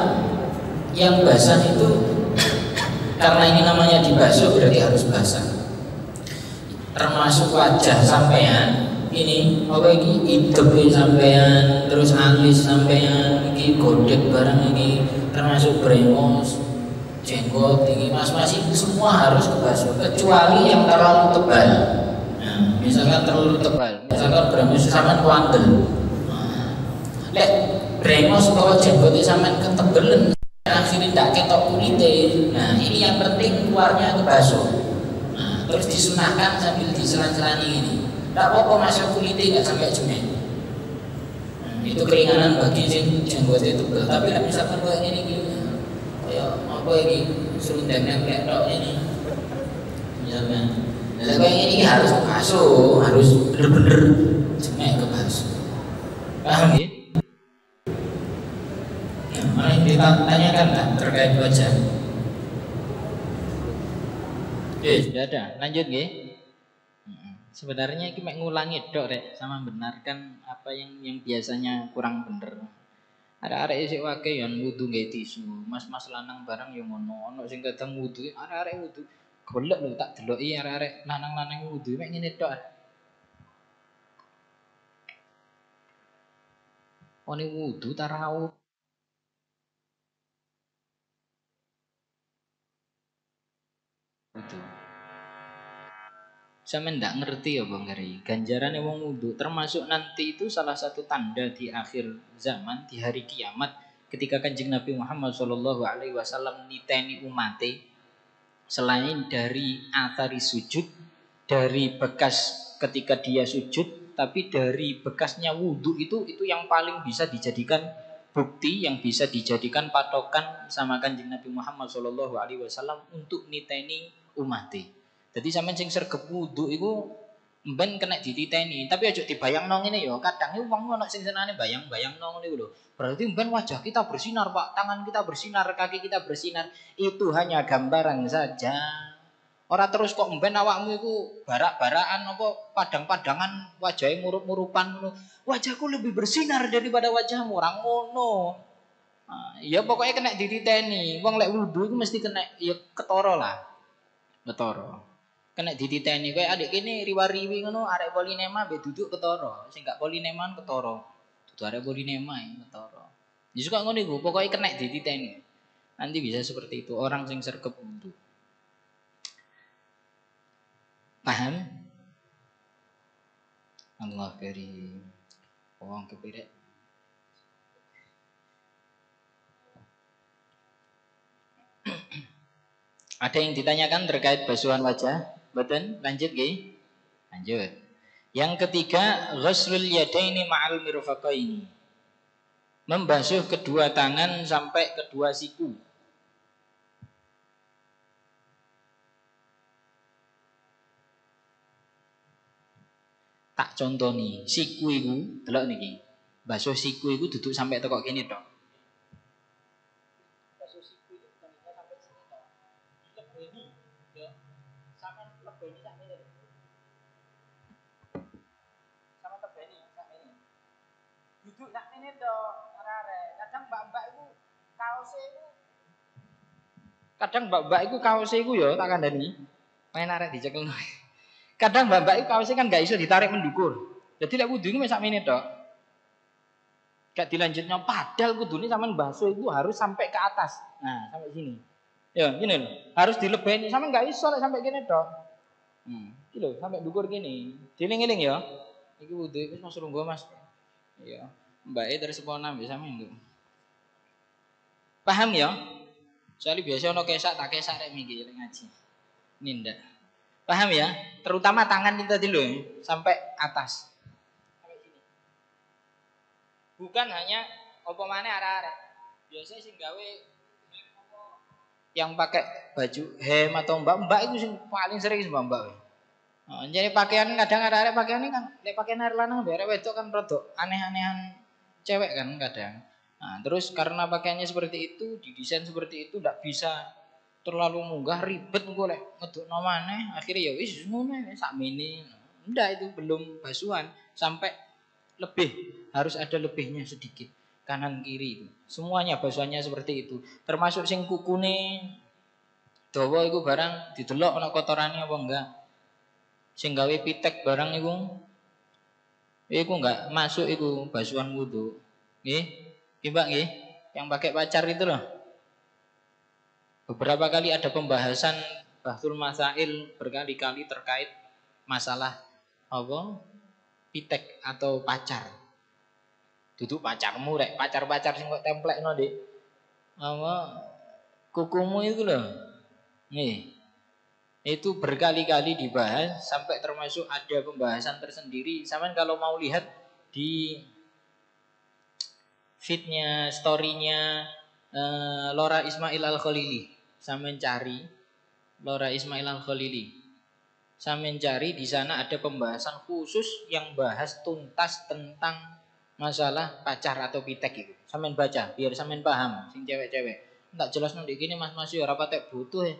yang basah itu karena ini namanya dibasuh berarti harus basah. Termasuk wajah sampean ini, apa ini hidupnya sampean, terus alis sampean, ini godek barang ini, termasuk brengos, jenggot, ini mas-mas itu semua harus dibasuh kecuali yang terlalu tebal. Nah, misalkan terlalu tebal, misalkan brengos sama kuandel. Lek brengos bawa jenggotnya sampean ketebelen akhirnya tidak ketok kulitnya. Nah ini yang penting keluarnya kebasuh. Nah terus disunahkan sambil diselan-selani ini. Tidak apa-apa masuk kulitnya nggak sampai jumet. Nah, itu keringanan bagi jenggotnya tebel. Tapi lah misalkan kayak ini gini, kayak apa ini serundeng kayak tok ini, misalnya. Nah kayak ini harus kebasuh, harus bener-bener jumet kebasuh. Paham ya? Kita tanyakan lah terkait wajah. Sudah ada. Lanjut nggih. Sebenarnya iki mek ngulangi dok rek sama benarkan apa yang biasanya kurang bener. Ada arek isik wake yon wudu nggae tisu. Mas-mas lanang barang yo ngono. Ono sing kadang wudu, arek wudu Golek lho tak deloki arek-arek lanang-lanang wudu mek ngene tok. Oni wudu tarawih. Wudu. Sampe ndak ngerti ya Bang Gari. Ganjarane wong wudu termasuk nanti itu salah satu tanda di akhir zaman di hari kiamat ketika Kanjeng Nabi Muhammad sallallahu alaihi wasallam niteni umate selain dari athari sujud, dari bekas ketika dia sujud, tapi dari bekasnya wudu itu yang paling bisa dijadikan bukti, yang bisa dijadikan patokan sama Kanjeng Nabi Muhammad sallallahu alaihi wasallam untuk niteni umate. Jadi sampean sing sregep wudu iku mben kena dititeni, tapi aja dibayangno ngene ya. Kadang iki wong ono sing senane bayang-bayangno ngene lho. Berarti mben wajah kita bersinar, Pak, tangan kita bersinar, kaki kita bersinar. Itu hanya gambaran saja. Ora terus kok mben awakmu iku barak-barakan apa padang-padangan wajahe murup-murupan ngono. Wajahku lebih bersinar daripada wajahmu, ora ngono. Nah, ya pokoknya kena dititeni. Wong lek wudu iku mesti kena ya ketara lah. Ketara. Kena dititeni kowe adik kene riwa-riwi ngono arek polinema mbek duduk ketara. Sing gak polineman ketara. Dudu arek polinema ketara. Ya suka ngono iku, pokoke kena dititeni. Nanti bisa seperti itu orang sing sregep wudu. Paham? Allah karim. Wong kepirek. Ada yang ditanyakan terkait basuhan wajah? Betul? Lanjut nggih? Lanjut. Yang ketiga, ghuslul yadaini ma'al mirfaqaini. Membasuh kedua tangan sampai kedua siku. Tak contoni, siku iku, delok niki. Basuh siku iku duduk sampai tekok kene tok. Basuh siku itu bukan sampai sini tok. Lebeni, ya. Sampai lebeni sak menit. Sama tebeni sak menit. Duduk sak menit tok, arek-arek. Kadang mbak-mbak iku kaose iku. Kadang mbak-mbak iku kaose iku ya tak kandhani. Main arek dicekel. Kadang mbak-mbak itu kaosnya kan gak iso ditarik mendukur. Jadi lek wudu iki sak menit tok. Gak dilanjutnya padahal kudune sampean basuh itu harus sampai ke atas. Nah, sampai sini. Ya, gini loh. Harus dilebeni sampean gak iso lek sampai kene tok. Iki lho, sampai ndukur gini. Diling-eling ya. Iki wudu wis Mas Runggo Mas. Iya. Mbake dari sepona mbek sampean lho. Paham ya? Soalnya biasa ono kesak tak kesak rek minggi lek ngaji. Nindak. Paham ya? Terutama tangan itu tadi loh, sampai atas. Sampai sini. Bukan hanya apa maneh arek-arek. Biasanya sing gawe yang pakai baju hem atau mbak itu sing paling sering mbak. Nah, jadi pakaian kadang arek-arek pakaian ini kan lek pakaian arek lanang arek wedok kan rodok aneh-anehan cewek kan kadang. Nah, terus karena pakaiannya seperti itu, didesain seperti itu ndak bisa terlalu munggah ribet engko lek ngedukno maneh akhirnya ya wis ngono sakmene. Ndak itu belum basuhan sampai lebih harus ada lebihnya sedikit kanan kiri itu. Semuanya basuhannya seperti itu. Termasuk sing kukune dawa iku barang didelok ana kotorane apa enggak. Sing gawe pitek barang iku enggak masuk iku basuhan wudu. Nggih. Nggih Mbak nggih. Yang pakai pacar itu loh. Beberapa kali ada pembahasan Bahsul Masail berkali-kali terkait masalah apa? Pitek atau pacar. Duduk pacarmu rek, pacar-pacar sing kok templekno Dik. Apa kukumu itu loh. Nih. Itu berkali-kali dibahas sampai termasuk ada pembahasan tersendiri. Sampeyan kalau mau lihat di feed-nya, story-nya Lora Ismail Al-Khalili, sampean cari Lora Ismail Al-Khalili. Sampean cari di sana ada pembahasan khusus yang bahas tuntas tentang masalah pacar atau pitek itu. Sampean baca biar sampean paham sing cewek-cewek. Tak jelas nanti gini Mas yo ora patek butuh ya.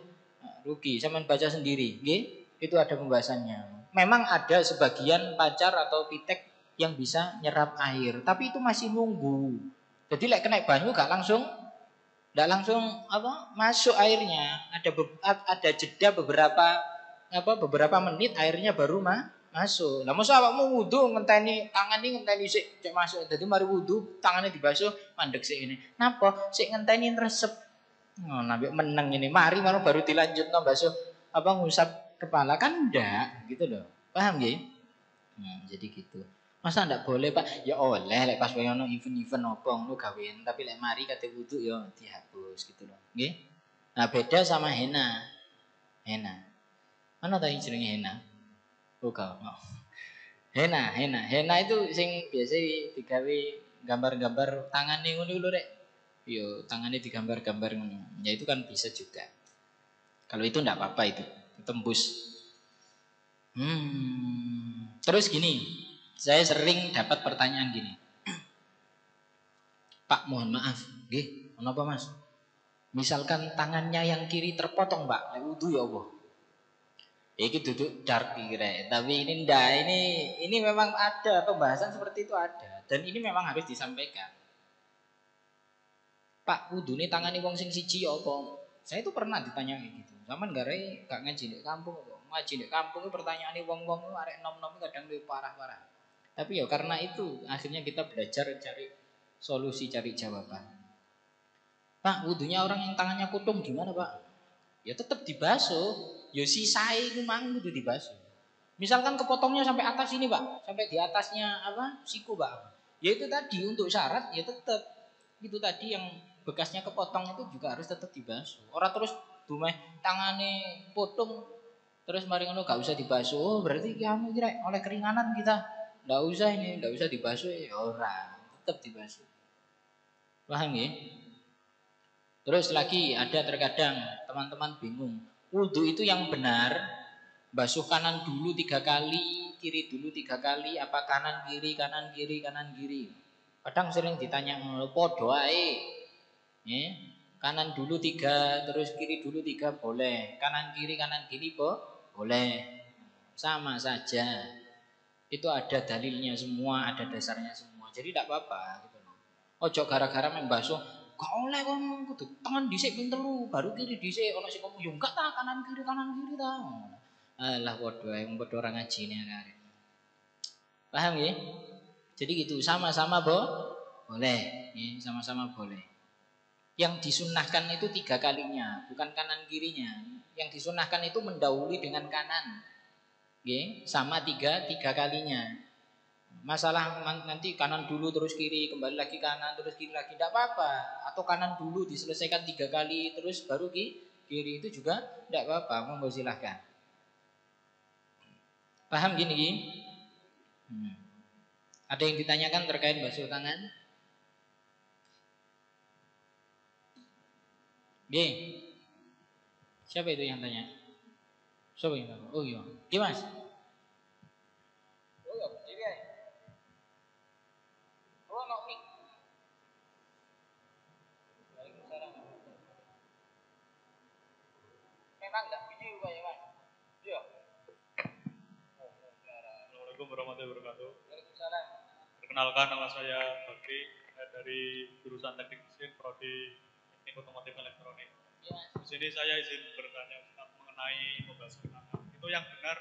Rugi, sampean baca sendiri, nggih. Itu ada pembahasannya. Memang ada sebagian pacar atau pitek yang bisa nyerap air, tapi itu masih nunggu. Jadi lek kena banyu gak langsung Ndak langsung apa masuk airnya, ada jeda beberapa menit airnya baru masuk. Lah mosok awakmu wudu ngenteni tangan iki ngenteni sik cek masuk. Dadi mari wudu tangannya dibasuh mandek sik ngene. Napa? Sik ngenteni resep. Ngono ambek meneng ini. Mari baru dilanjutno basuh ngusap kepala kan ndak gitu loh. Paham nggih? Jadi gitu. Masa ndak boleh Pak? Ya oleh lek pas ono event-event opo ngono gawean, tapi lek mari kate wudu ya dihapus gitu loh. Nggih. Nah, beda sama henna. Henna. Mana tadi jenenge henna? Bukan. Henna itu sing biasa digawe gambar-gambar tangane ngono lho rek. Yo tangannya digambar-gambar ngono. Ya itu kan bisa juga. Kalau itu ndak apa-apa itu. Tembus. Terus gini, saya sering dapat pertanyaan gini. Pak, mohon maaf, nggih, kenapa Mas? Misalkan tangannya yang kiri terpotong, Pak, wudu ya Allah. Iki duduk dark kira, tapi ini ndak, ini memang ada pembahasan seperti itu ada, dan ini memang harus disampaikan. Pak, wudune tangane wong sing siji ya apa? Saya itu pernah ditanya kayak gitu. Zaman gak ngaji di kampung apa? Ngaji di kampung pertanyaane wong-wong arek nom-nom kadang lebih parah-parah. Tapi ya karena itu akhirnya kita belajar cari solusi, cari jawaban. Pak, wudunya orang yang tangannya kutung gimana, Pak? Ya tetap dibasuh. Ya sisae iku mang kudu dibasuh. Misalkan kepotongnya sampai atas ini, Pak, sampai di atasnya siku, Pak. Ya itu tadi untuk syarat ya tetap itu tadi yang bekasnya kepotong itu juga harus tetap dibasuh. Orang terus dumeh tangane potong terus mari ngono gak usah dibasuh. Oh, berarti kamu kira oleh keringanan kita ndak usah dibasuh ya ora, tetap dibasuh. Paham ya? Terus lagi ada terkadang teman-teman bingung. Wudu itu yang benar basuh kanan dulu 3 kali, kiri dulu 3 kali, apa kanan kiri, kanan kiri, kanan kiri. Kadang sering ditanya podo ae. Kanan dulu 3, terus kiri dulu 3 boleh. Kanan kiri boleh. Sama saja. Itu ada dalilnya semua, ada dasarnya semua. Jadi tidak apa-apa gitu loh. Ojo gara-gara membasuh, gak oleh kon kudu tangan dhisik ping 3, baru kiri dhisik ono sing ngomong yo enggak ta kanan kiri ta. Alah podo ae wong podo ora ngajine arek. Paham ya? Jadi gitu, sama-sama boleh, ya, sama-sama boleh. Yang disunnahkan itu 3 kalinya, bukan kanan kirinya. Yang disunnahkan itu mendahului dengan kanan, ya, sama 3 kalinya. Masalah nanti kanan dulu terus kiri, kembali lagi kanan terus kiri lagi, tidak apa-apa. Atau kanan dulu diselesaikan 3 kali terus baru kiri itu juga tidak apa-apa, monggo silahkan. Paham gini? Ada yang ditanyakan terkait basuh tangan? Siapa itu yang tanya? Siapa yang tanya? Oh iya, Mas. Oh iya, berdiri ya. Oh, no mic. Waalaikumsalam. Memang enggak video Pak ya, Mas? Iya. Assalamualaikum warahmatullahi wabarakatuh. Waalaikumsalam. Perkenalkan, nama saya Bakri dari jurusan Teknik Mesin Prodi Teknik Otomotif Elektronik. Ya. Di sini saya izin bertanya mengenai membasuh tangan. Itu yang benar,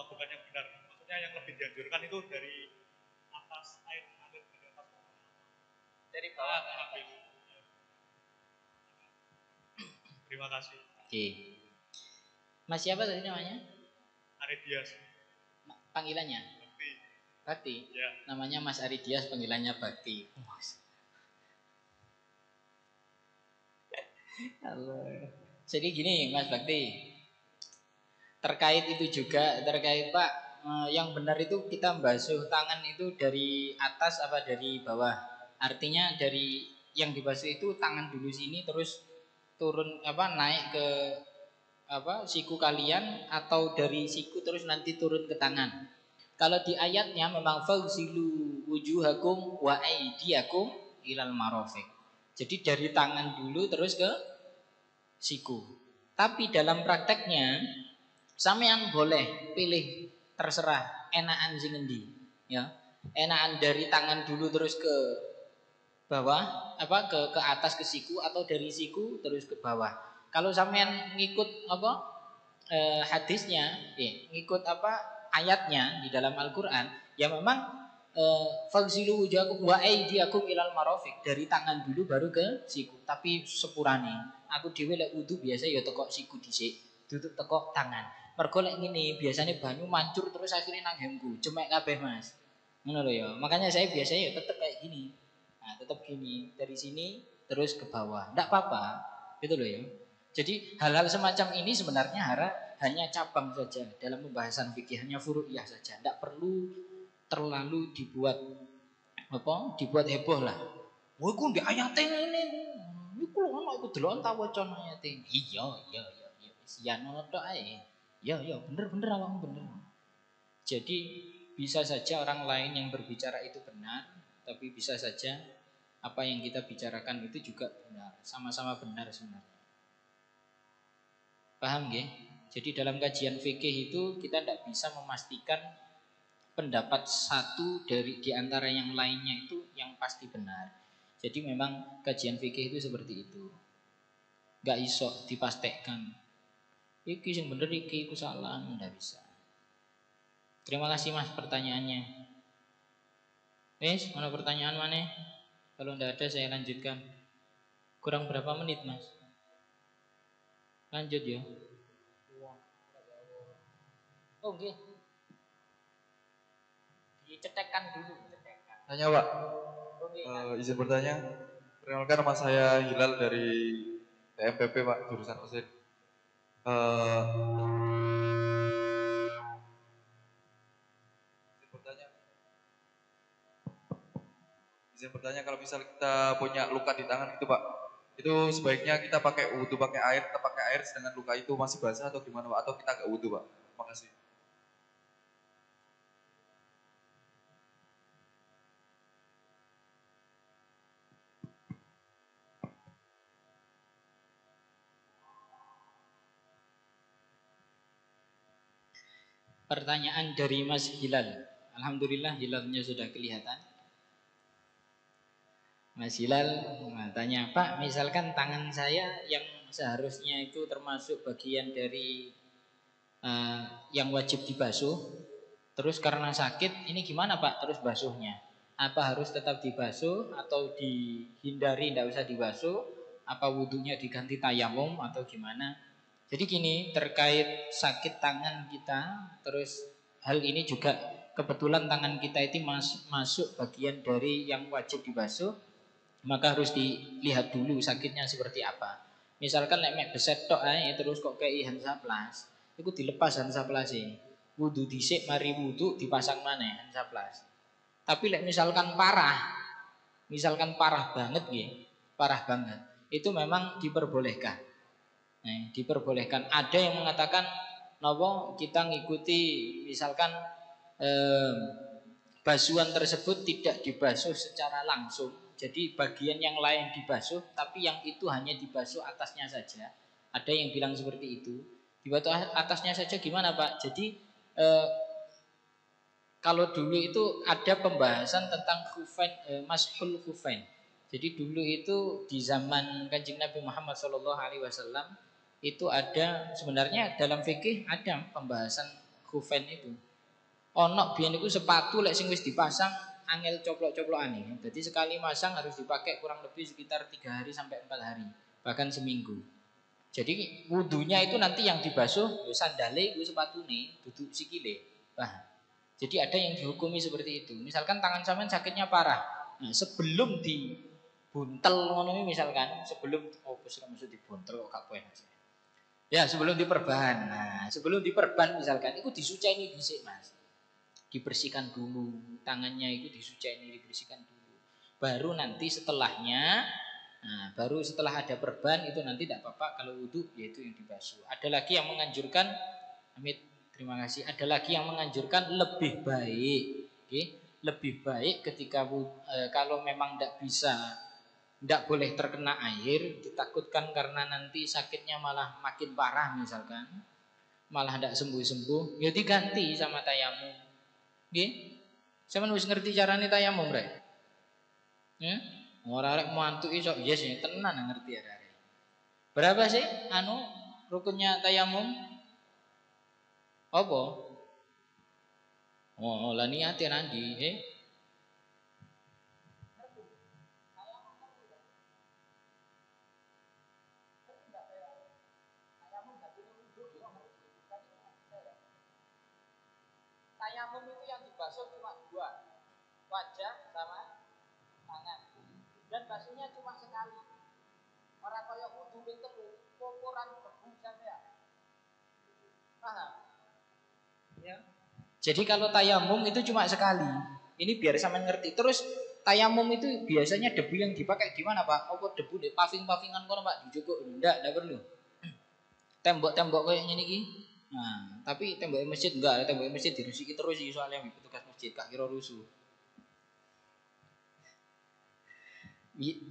bukan yang benar. Maksudnya yang lebih dianjurkan itu dari atas air mengalir dari atas. Dari bawah. Terima kasih. Oke. Mas siapa tadi namanya? Aridias. Panggilannya? Bakti. Ya. Namanya Mas Aridias, panggilannya Bakti. Halo. Jadi gini Mas Bakti. Terkait itu juga, terkait Pak, yang benar itu kita basuh tangan itu dari atas apa dari bawah? Artinya dari yang dibasuh itu tangan dulu sini terus turun naik ke siku kalian atau dari siku terus nanti turun ke tangan. Kalau di ayatnya memang fagsilu wujuhakum wa aydiyakum ilal marafiq. Jadi dari tangan dulu terus ke siku. Tapi dalam prakteknya sampean boleh pilih, terserah enakan sing endi, ya. Enakan dari tangan dulu terus ke bawah ke atas ke siku atau dari siku terus ke bawah. Kalau sampean ngikut hadisnya, ngikut ayatnya di dalam Al-Qur'an, ya memang fagsilu wujuhakum wa aydiyakum ilal marafiq, dari tangan dulu baru ke siku. Tapi sepurane aku dhewe lek wudu biasa ya teko siku dhisik, duduk teko tangan. Mergo lek ngene biasanya banyu mancur terus akhirnya nang hemku, cemek kabeh Mas. Ngono lho ya. Makanya saya biasanya ya tetep kayak gini. Nah, tetap gini, dari sini terus ke bawah. Enggak apa-apa. Gitu loh ya. Jadi hal-hal semacam ini sebenarnya hanya cabang saja dalam pembahasan fikih, hanya furu'iyah saja. Enggak perlu terlalu dibuat heboh lah. Wah, iku ndek ayate ngene. Iku lho ana iku delok ta wacan ayate. Iya. Sian ngono tok ae. Ya, bener awakmu bener. Jadi bisa saja orang lain yang berbicara itu benar, tapi bisa saja apa yang kita bicarakan itu juga benar, sama-sama benar sebenarnya. Paham nggih? Jadi dalam kajian fikih itu kita tidak bisa memastikan pendapat satu di antara yang lainnya itu yang pasti benar. Jadi memang kajian fikih itu seperti itu. Enggak iso dipastikan. Iki sing bener iki iku salah, enggak bisa. Terima kasih Mas pertanyaannya. Mana pertanyaan mana? Kalau enggak ada saya lanjutkan. Kurang berapa menit Mas? Lanjut ya. Oh nggih. Dicetekkan dulu. Tanya Pak. Izin bertanya. Perkenalkan nama saya Hilal dari TMPP Pak, jurusan mesin. Izin bertanya, kalau misal kita punya luka di tangan gitu Pak, itu sebaiknya kita pakai wudu pakai air, kita pakai air sedangkan luka itu masih basah atau gimana Pak? Atau kita nggak wudu Pak? Makasih. Pertanyaan dari Mas Hilal. Alhamdulillah hilalnya sudah kelihatan. Mas Hilal tanya, Pak, misalkan tangan saya yang seharusnya itu termasuk bagian dari yang wajib dibasuh, terus karena sakit, ini gimana Pak terus basuhnya? Apa harus tetap dibasuh atau dihindari tidak usah dibasuh? Apa wudhunya diganti tayamum atau gimana? Jadi gini, terkait sakit tangan kita, terus hal ini juga kebetulan tangan kita itu masuk bagian dari yang wajib dibasuh, maka harus dilihat dulu sakitnya seperti apa. Misalkan mek beset tok ae terus kok kei hansaplas, iku dilepas hansaplase. Wudu dhisik mari wudu dipasang maneh hansaplas. Tapi lek misalkan parah banget nggih, parah banget, itu memang diperbolehkan. Diperbolehkan. Ada yang mengatakan nopo kita ngikuti misalkan basuhan tersebut tidak dibasuh secara langsung. Jadi bagian yang lain dibasuh, tapi yang itu hanya dibasuh atasnya saja. Ada yang bilang seperti itu. Dibasuh atasnya saja gimana Pak? Jadi kalau dulu itu ada pembahasan tentang khufain, mashul khufain. Jadi dulu itu di zaman Kanjeng Nabi Muhammad SAW itu ada sebenarnya dalam fikih ada pembahasan khufain itu. Ono biyen iku sepatu lek sing wis dipasang angel coplok-coplokane. Jadi sekali masang harus dipakai kurang lebih sekitar 3 hari sampai 4 hari, bahkan seminggu. Jadi wudunya itu nanti yang dibasuh sandale iku sepatune, duduk sikile. Jadi ada yang dihukumi seperti itu. Misalkan tangan sampean sakitnya parah. Nah, sebelum dibuntel ngono misalkan, sebelum maksud dibuntel kok gak poin. Ya, sebelum diperban. Nah, sebelum diperban misalkan itu disuceni dhisik, Mas. Dibersihkan dulu, tangannya itu disuceni, dibersihkan dulu. Baru nanti setelahnya, baru setelah ada perban itu nanti tidak apa-apa kalau wudu yaitu yang dibasuh. Ada lagi yang menganjurkan, Amit, terima kasih. Ada lagi yang menganjurkan lebih baik, lebih baik ketika kalau memang tidak boleh terkena air, ditakutkan karena nanti sakitnya malah makin parah misalkan, malah tidak sembuh-sembuh, ya diganti sama tayamum. Nggih. Sampeyan wis ngerti carane tayamum, Rek? Ora arek mantuk iso yes tenan ngerti arek. Berapa sih rukunnya tayamum? Apa? Oh, lah niate nanti Tayamum itu yang dibasuh cuma dua, wajah sama tangan. Dan basuhnya cuma sekali. Orang kaya wudu terus, kotoran debu sampean. Paham? Ya. Jadi kalau tayamum itu cuma sekali. Ini biar sampean ngerti. Terus tayamum itu biasanya debu yang dipakai di mana, Pak? Apa debu di paving-pavingan kono, Pak? Dijukuk. Enggak perlu. Tembok-tembok kayak gini iki. Nah, tapi tembok masjid enggak, tembok masjid dirusiki terus soalnya petugas masjid gak kira rusuh.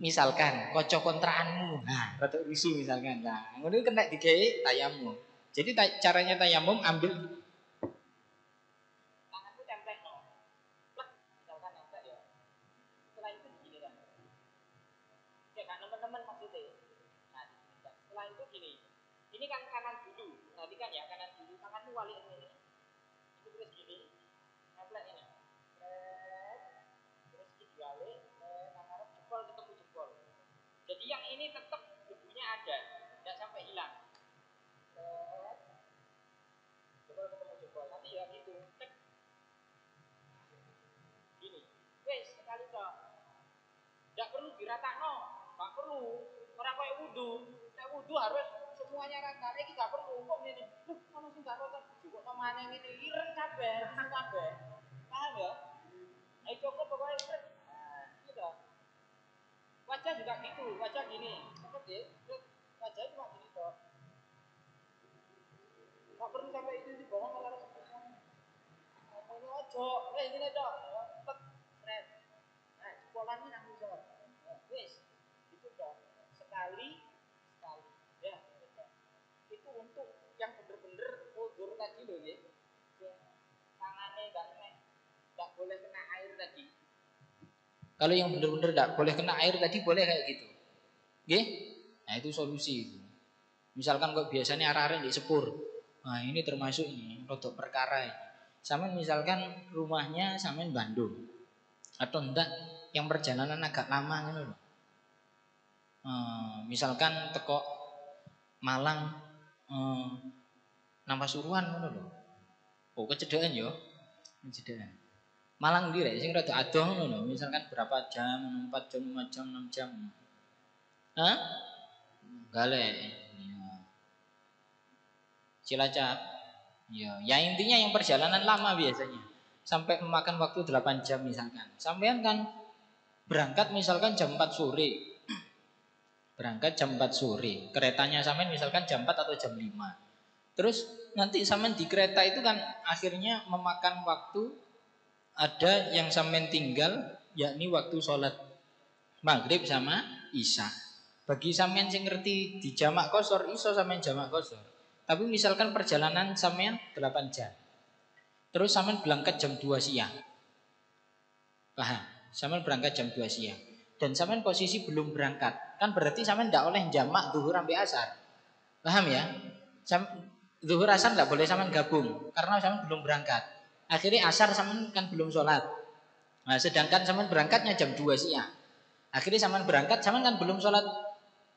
Misalkan kocok kontraanmu, nah rada rusuh misalkan. Nah, ngono kena digawe tayamum. Jadi caranya tayamum ambil tanganku templek no. Plek, misalkan templek ya. Setelah itu gini kan. Ya kan teman-teman maksudnya. Nah, setelah itu gini. Ini kan kanan dulu. Tadi kan ya kanan dulu, tanganmu walik ini. Itu terus gini. Templek ini. Terus dibalik, tangan jempol ketemu jempol. Jadi yang ini tetap debunya ada, tidak sampai hilang. Jempol ketemu jempol. Nanti ya gitu. Cek. Gini. Wes sekali toh. Tidak perlu diratakno, nggak perlu. Orang kayak wudu, kayak wudu harus semuanya rata. Ini nggak perlu kok ini. Kalau sih nggak rata, juga kemana ini ireng kabeh, kabeh. Paham ya? Ayo cukup pokoknya ireng. Nah, gitu. Wajah juga gitu, wajah gini. Tetap ya, wajah cuma gini toh. Nggak perlu sampai itu di bawah malah seperti ini ojo, ini toh. Tetap keren. Nah, sekolah ini nanggung jawab. Wes, itu toh. Sekali. Ya, itu untuk yang bener-bener kotor tadi loh ya. Tangannya nggak boleh kena air tadi. Kalau yang bener-bener nggak boleh kena air tadi boleh kayak gitu. Oke? Nah itu solusi itu. Misalkan kok biasanya arah-arah di sepur. Nah ini termasuk ini rodok perkara ini. Sama misalkan rumahnya sama Bandung. Atau enggak yang perjalanan agak lama gitu loh. Misalkan teko Malang nang Pasuruan ngono lho. Oh, kecedhekan yo. Kecedhekan. Malang ndi rek sing rada adoh ngono lho. Misalkan berapa jam, 4 jam, 5 jam, 6 jam. Hah? Galek. Ya. Cilacap. Ya intinya yang perjalanan lama biasanya. Sampai memakan waktu 8 jam misalkan. Sampean kan berangkat misalkan jam 4 sore. Berangkat jam 4 sore. Keretanya sampean misalkan jam 4 atau jam 5. Terus nanti sampean di kereta itu kan akhirnya memakan waktu ada yang sampean tinggal yakni waktu sholat maghrib sama isya. Bagi sampean sing ngerti di jamak qashar iso sampean jamak qashar. Tapi misalkan perjalanan sampean 8 jam. Terus sampean berangkat jam 2 siang. Paham? Sampean berangkat jam 2 siang. Dan sampean posisi belum berangkat, kan berarti sampean tidak oleh jamak zuhur sampai asar. Paham ya? Zuhur asar tidak boleh sampean gabung karena sampean belum berangkat. Akhirnya asar sampean kan belum sholat. Nah, sedangkan sampean berangkatnya jam 2 siang. Akhirnya sampean berangkat, sampean kan belum sholat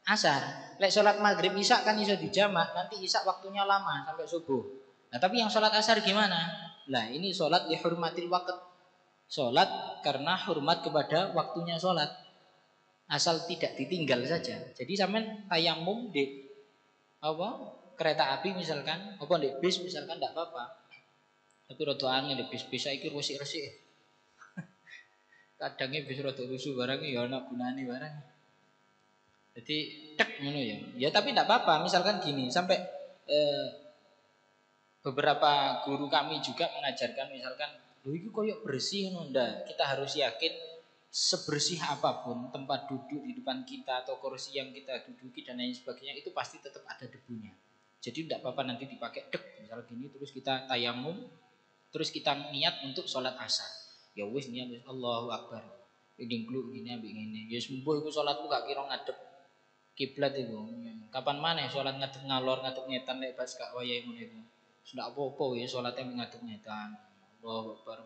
asar. Lek sholat maghrib isya kan iso dijamak, nanti isya waktunya lama sampai subuh. Nah, tapi yang sholat asar gimana? Nah, ini sholat lihurmatil waqt. Sholat karena hormat kepada waktunya sholat. Asal tidak ditinggal saja. Jadi sampean tayamum di kereta api misalkan, apa di bis misalkan tidak apa-apa. Tapi rada angel di bis-bis saiki resik-resik. Kadangnya bis rada rusuh barang ya ana gunane barang. Jadi tek ngono ya. Ya tapi tidak apa-apa. Misalkan gini, sampai beberapa guru kami juga mengajarkan misalkan, "Lho iki koyo bersih ngono ndak." Kita harus yakin sebersih apapun tempat duduk di depan kita atau kursi yang kita duduki dan lain sebagainya itu pasti tetap ada debunya. Jadi tidak apa-apa nanti dipakai misal gini terus kita tayamum terus kita niat untuk sholat asar. Ya wis niat Allahu Akbar. Dingkluk gini ambek ngene. Ya sembuh iku salatku gak kira ngadep kiblat iku. Kapan maneh salat ngadep ngalor, ngadep ngetan lek pas gak wayahe ngono iku. Ndak apa-apa ya salate ngadep ngetan. Allahu Akbar.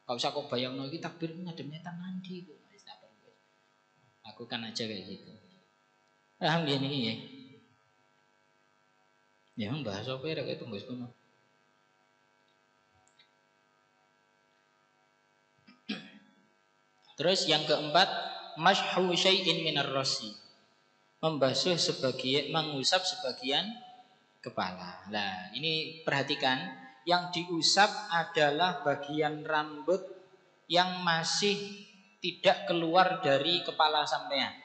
Gak usah kok bayangno iki takbir ngadep ngetan nanti kok. Wis tak perlu. Aku kan aja kayak gitu. Paham gini ya. Ya bahas apa ya kayak tunggu kono. Terus yang keempat, mashu syai'in minar rasi. Membasuh sebagian, mengusap sebagian kepala. Nah, ini perhatikan, yang diusap adalah bagian rambut yang masih tidak keluar dari kepala sampean.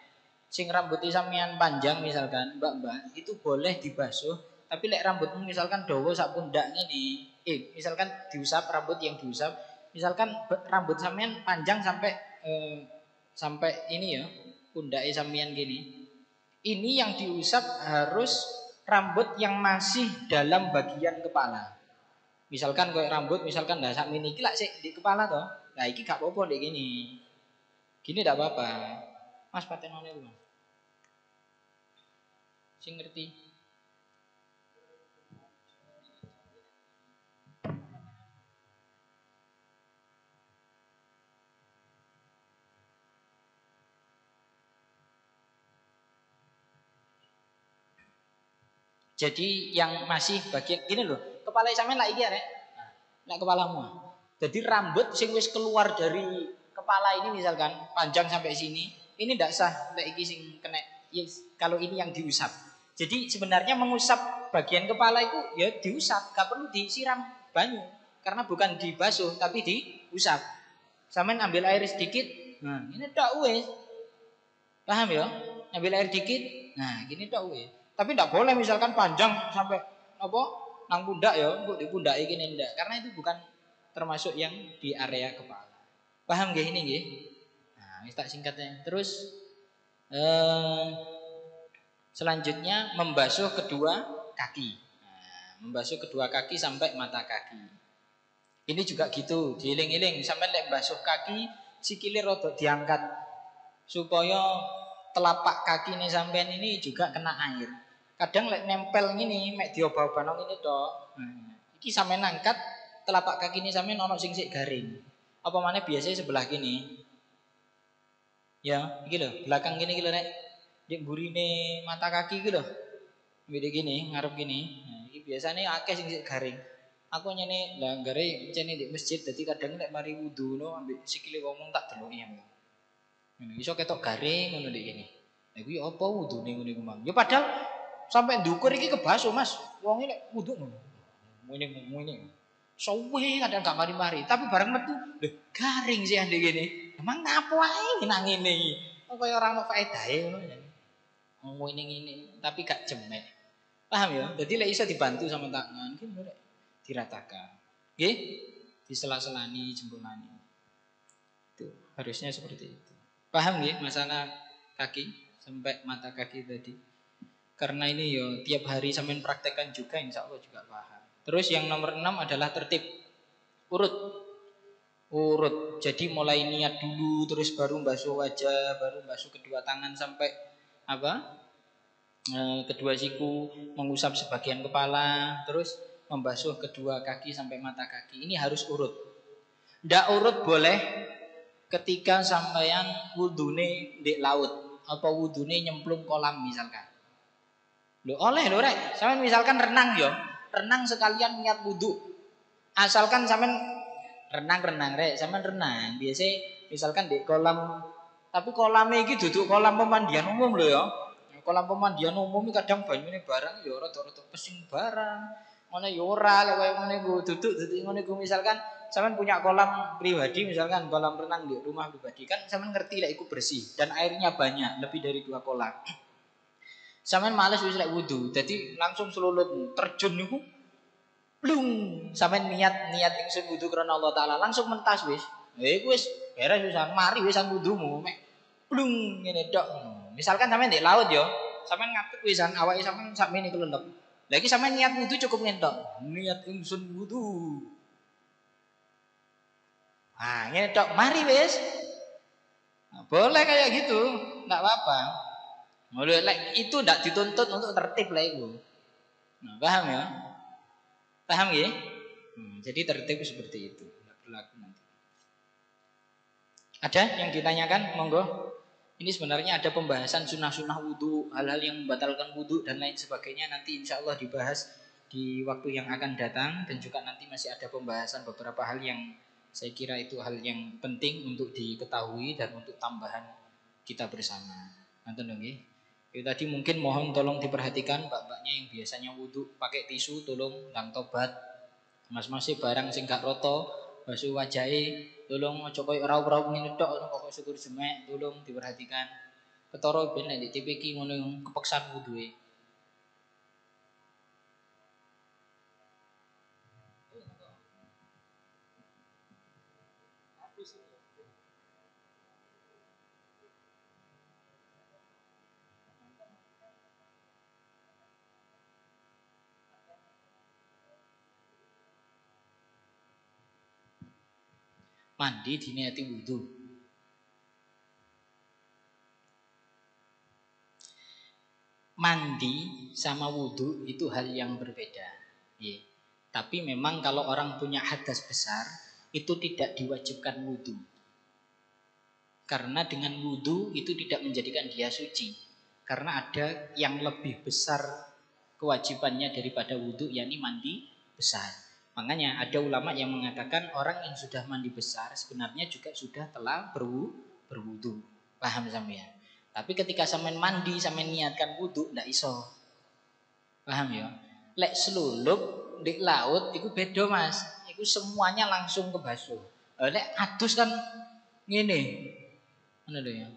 Sing rambutnya sampean panjang misalkan, mbak-mbak, itu boleh dibasuh, tapi lek rambutmu misalkan dawa sak pundak ini, misalkan diusap rambut yang diusap, misalkan rambut sampean panjang sampai ini ya, pundake sampean gini. Ini yang diusap harus rambut yang masih dalam bagian kepala. Misalkan kayak rambut misalkan dah sak mini iki lak sik di kepala toh. Lah iki gak apa-apa ndek gini. Gini ndak apa-apa. Mas patenone lho. Sing ngerti. Jadi yang masih bagian gini loh, kepala sampean lak iki arek. Lek kepalamu. Jadi rambut sing wis keluar dari kepala ini misalkan panjang sampai sini, ini ndak sah lek iki sing kena. Yes, kalau ini yang diusap. Jadi sebenarnya mengusap bagian kepala itu ya diusap, gak perlu disiram banyu karena bukan dibasuh tapi diusap. Sampean ambil air sedikit, nah ini tok wis. Paham ya? Ambil air dikit, nah gini tok wis. Tapi tidak boleh misalkan panjang sampai apa nang pundak ya, untuk di pundak ini ndak, karena itu bukan termasuk yang di area kepala. Paham gak ini nggih? Nah, ini tak singkatnya. Terus selanjutnya membasuh kedua kaki. Nah, membasuh kedua kaki sampai mata kaki. Ini juga gitu, dieling-eling sampai lek basuh kaki sikile rada diangkat supaya telapak kaki nih sampean ini juga kena air. Kadang lek nempel ngene mek dioba-obano ngene tok. Iki sampean angkat telapak kaki ini sampean ono sing sik garing. Apa maneh biasanya sebelah kini. Ya, iki lho, belakang gini iki lho nek. Dik burine mata kaki iki lho. Mbek gini, ngarep gini. Nah, iki biasane akeh sing sik garing. Aku nyene lah gare cene di masjid dadi kadang nek mari wudu no ambek sikile wong tak deloki. Ngono iso ketok garing ngono dik kene. Lah kuwi apa wudune ngene ku Mang? Ya padahal sampai ndukur iki kebasuh Mas. Wong iki nek wudu ngono. Ngene. Suwe kadang gak mari-mari, tapi bareng metu lho garing sih ndek kene. Emang ngapa ae nang ngene iki? Kok kaya ora ono faedahe ngono ya. Ngomong ngene tapi gak jemek. Paham ya? Jadi lek iso dibantu sama tangan, ki lek diratakan. Nggih? Disela-selani, jempolani. Itu harusnya seperti itu. Paham nggih masalah kaki sampai mata kaki tadi? Karena ini yo tiap hari sampean praktekkan juga insya Allah juga paham. Terus yang nomor 6 adalah tertib. Urut. Jadi mulai niat dulu terus baru basuh wajah, baru basuh kedua tangan sampai kedua siku, mengusap sebagian kepala, terus membasuh kedua kaki sampai mata kaki. Ini harus urut. Ndak urut boleh ketika sampean wudune di laut apa wudune nyemplung kolam misalkan. Lho oleh lho rek, sampean misalkan renang yo, renang sekalian niat wudu. Asalkan sampean renang rek, sampean renang. Biasa misalkan di kolam, tapi kolamnya iki duduk kolam pemandian umum lho ya. Kolam pemandian umum kadang banyune barang ya rada-rada pesing barang. Ngene ya ora lek koyo ngene ku duduk ngene ku misalkan sampean punya kolam pribadi misalkan kolam renang di rumah pribadi kan sampean ngerti lek iku bersih dan airnya banyak lebih dari 2 kolam. Sampean males wis lek wudu, dadi langsung selulut terjun niku plung sampean niat ingsun wudu karena Allah taala langsung mentas wis. Iku wis beres wisan mari wisan wudumu mek plung ngene tok. Misalkan sampean di laut yo, sampean ngadeg wisan awake sampean sakmene kelelep. Lah iki sampean niat wudu cukup ngentok. Niat ingsun wudu. Ah, ngene tok mari wis. Nah, boleh kayak gitu, enggak apa-apa. Mulai itu enggak dituntut untuk tertib lah itu. Nah, paham ya? Paham ya? Jadi tertib seperti itu, enggak berlaku nanti. Ada yang ditanyakan? Monggo. Ini sebenarnya ada pembahasan sunnah-sunnah wudhu, hal-hal yang membatalkan wudhu dan lain sebagainya. Nanti insya Allah dibahas di waktu yang akan datang. Dan juga nanti masih ada pembahasan beberapa hal yang saya kira itu hal yang penting untuk diketahui dan untuk tambahan kita bersama. Nonton dong ya. Itu tadi mungkin mohon tolong diperhatikan mbak-mbaknya yang biasanya wudhu pakai tisu, tolong lang tobat. Mas-masih barang sing gak roto, basuh wajahe, tolong aja koyo raup-raup ngene tok kok syukur jemek, tolong diperhatikan. Ketara ben nek di TV ki ngono kepeksan wuduhe. Mandi diniati wudhu. Mandi sama wudhu itu hal yang berbeda. Ya. Tapi memang kalau orang punya hadas besar itu tidak diwajibkan wudhu. Karena dengan wudhu itu tidak menjadikan dia suci. Karena ada yang lebih besar kewajibannya daripada wudhu, yakni mandi besar. Makanya ada ulama yang mengatakan orang yang sudah mandi besar sebenarnya juga sudah telah berwudhu. Paham sampean? Tapi ketika sampean mandi, sampean niatkan wudhu, ndak iso. Paham ya? Lek selulup di laut itu beda mas. Itu semuanya langsung kebasuh. Lek adus kan ngene. Ngono lho ya.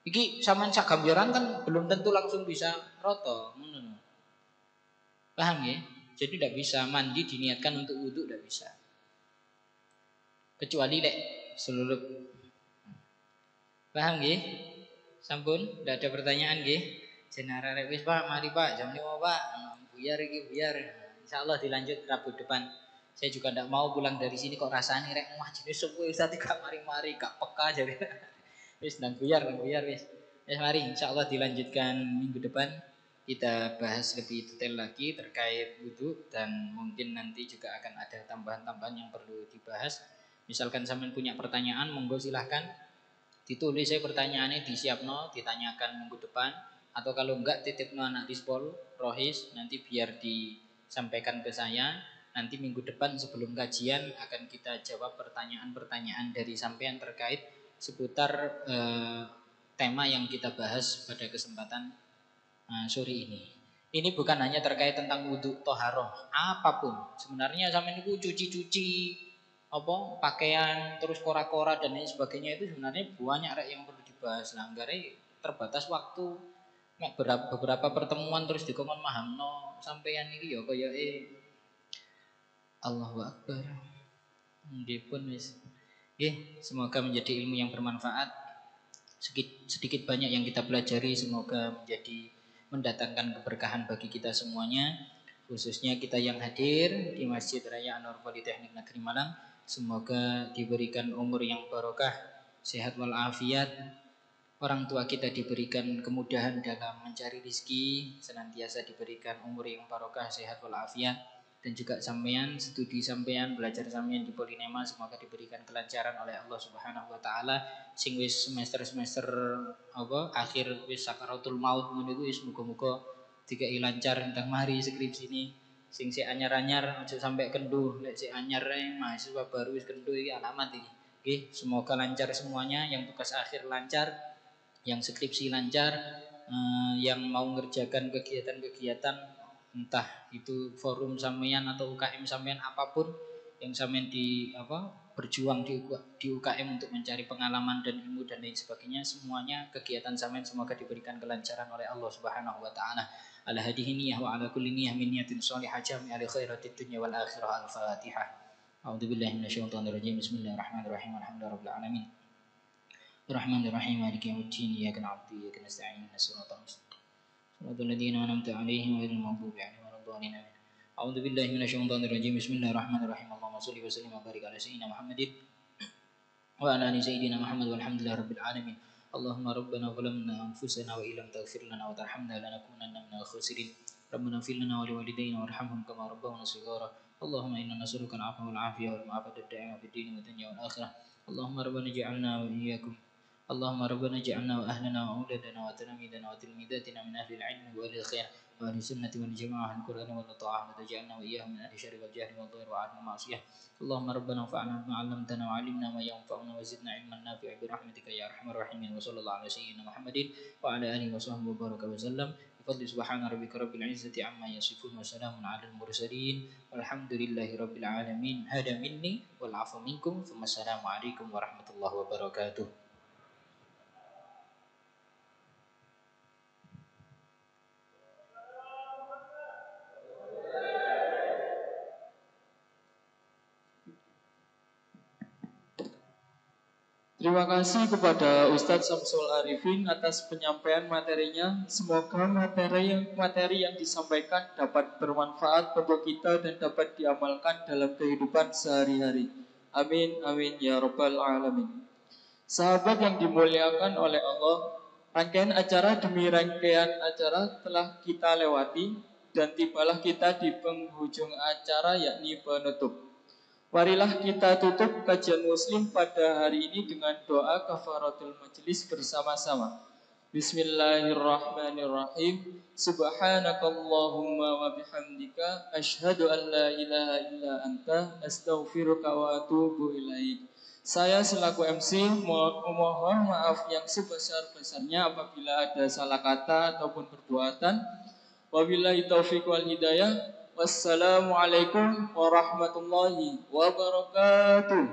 Iki sampean sak gambaran kan belum tentu langsung bisa roto. Ngono. Paham ya? Jadi tidak bisa mandi diniatkan untuk wudhu, tidak bisa. Kecuali lek selulup. Paham ya? Sampun, tidak ada pertanyaan nggih. Jenara wis Pak, mari Pak, jam 5 Pak. Buyar iki buyar. Insyaallah dilanjut Rabu depan. Saya juga tidak mau pulang dari sini kok rasane rek wah jenis subuh Ustaz gak mari-mari, gak peka jadi. Wis nang buyar wis. Wis mari insyaallah dilanjutkan minggu depan. Kita bahas lebih detail lagi terkait wudhu dan mungkin nanti juga akan ada tambahan-tambahan yang perlu dibahas. Misalkan sampean punya pertanyaan, monggo silahkan ditulis saya pertanyaannya disiapno, ditanyakan minggu depan atau kalau enggak titipno anak dispol rohis nanti biar disampaikan ke saya. Nanti minggu depan sebelum kajian akan kita jawab pertanyaan-pertanyaan dari sampean terkait seputar tema yang kita bahas pada kesempatan sore ini. Ini bukan hanya terkait tentang wudhu toharoh, apapun. Sebenarnya sampean itu cuci-cuci apa pakaian terus kora-kora dan lain sebagainya itu sebenarnya banyak yang perlu dibahas. Langgare terbatas waktu. Beberapa pertemuan terus dikongkon mahamno sampean iki ya kaya Allahu Akbar. Nggih pun wis. Nggih, semoga menjadi ilmu yang bermanfaat. Sedikit banyak yang kita pelajari semoga mendatangkan keberkahan bagi kita semuanya, khususnya kita yang hadir di Masjid Raya Anwar Politeknik Negeri Malang. Semoga diberikan umur yang barokah, sehat walafiat. Orang tua kita diberikan kemudahan dalam mencari rezeki, senantiasa diberikan umur yang barokah, sehat walafiat. Dan juga sampean, studi sampean, belajar sampean di Polinema semoga diberikan kelancaran oleh Allah Subhanahu wa taala. Sing wis semester akhir wis sakaratul maut ngono iku wis muga-muga dikai lancar entang mari skripsi ini. Sing si anyar-anyar aja sampai kenduh, lek si anyar mahasiswa baru wis kenduh iki alamat iki. Nggih, semoga lancar semuanya, yang tugas akhir lancar, yang skripsi lancar, yang mau ngerjakan kegiatan-kegiatan entah itu forum sampean atau UKM sampean apapun yang sampean berjuang di UKM untuk mencari pengalaman dan ilmu dan lain sebagainya, semuanya kegiatan sampean semoga diberikan kelancaran oleh Allah Subhanahu wa taala. Ala hadhihi niyyah wa ala kulli niyyah min niyatin shalihah jami' ali khairatid dunya wal akhirah. Al-Fatihah. A'udzubillahi minasyaitonir rajim. Bismillahirrahmanirrahim. Alhamdulillahirabbil alamin. Ar-Rahmanir-Rahim. Maliki yaumiddin. Iyyaka na'budu wa iyyaka nasta'in. Ihdinas siratal mustaqim. Shiratal an'amta 'alaihim ghairil maghdubi 'alaihim waladdallin. A'udzu billahi minasyaitonir rajim. Bismillahirrahmanirrahim. Allahumma shalli wa sallim wa barik ala sayyidina Muhammadin wa ala ali sayyidina Muhammad walhamdulillahirabbil alamin. اللهم ربنا ظلمنا أنفسنا وإن لم تغفر لنا وترحمنا لنكونن من الخاسرين ربنا اغفر لنا ولوالدينا وارحمهم كما ربونا صغارا اللهم إنا نسألك العفو والعافية والمعافاة الدائمة في الدين والدنيا والآخرة اللهم ربنا اجعلنا وإياكم اللهم ربنا اجعلنا وأهلنا وأولادنا وتلاميذنا وتلميذاتنا من أهل العلم وأهل الخير وأهل السنة والجماعة وأهل القرآن والطاعة وتجعلنا وإياهم من أهل الشر والجهل والضير وأهل المعصية اللهم ربنا انفعنا بما علمتنا وعلمنا ما ينفعنا وزدنا علما نافعا برحمتك يا أرحم الراحمين وصلى الله على سيدنا محمد وعلى آله وصحبه وبارك وسلم بفضل سبحان ربك رب العزة عما يصفون وسلام على المرسلين والحمد لله رب العالمين هذا مني والعفو منكم ثم السلام عليكم ورحمة الله وبركاته. Terima kasih kepada Ustadz Syamsul Arifin atas penyampaian materinya. Semoga materi yang disampaikan dapat bermanfaat untuk kita dan dapat diamalkan dalam kehidupan sehari-hari. Amin, amin, ya rabbal alamin. Sahabat yang dimuliakan oleh Allah, rangkaian acara demi rangkaian acara telah kita lewati dan tibalah kita di penghujung acara, yakni penutup. Marilah kita tutup kajian Muslim pada hari ini dengan doa kafaratul majlis bersama-sama. Bismillahirrahmanirrahim. Subhanakallahumma wa bihamdika asyhadu an la ilaha illa anta astaghfiruka wa atubu ilaik. Saya selaku MC mohon maaf yang sebesar-besarnya apabila ada salah kata ataupun perbuatan. Wabillahi taufiq wal hidayah. Wassalamualaikum warahmatullahi wabarakatuh.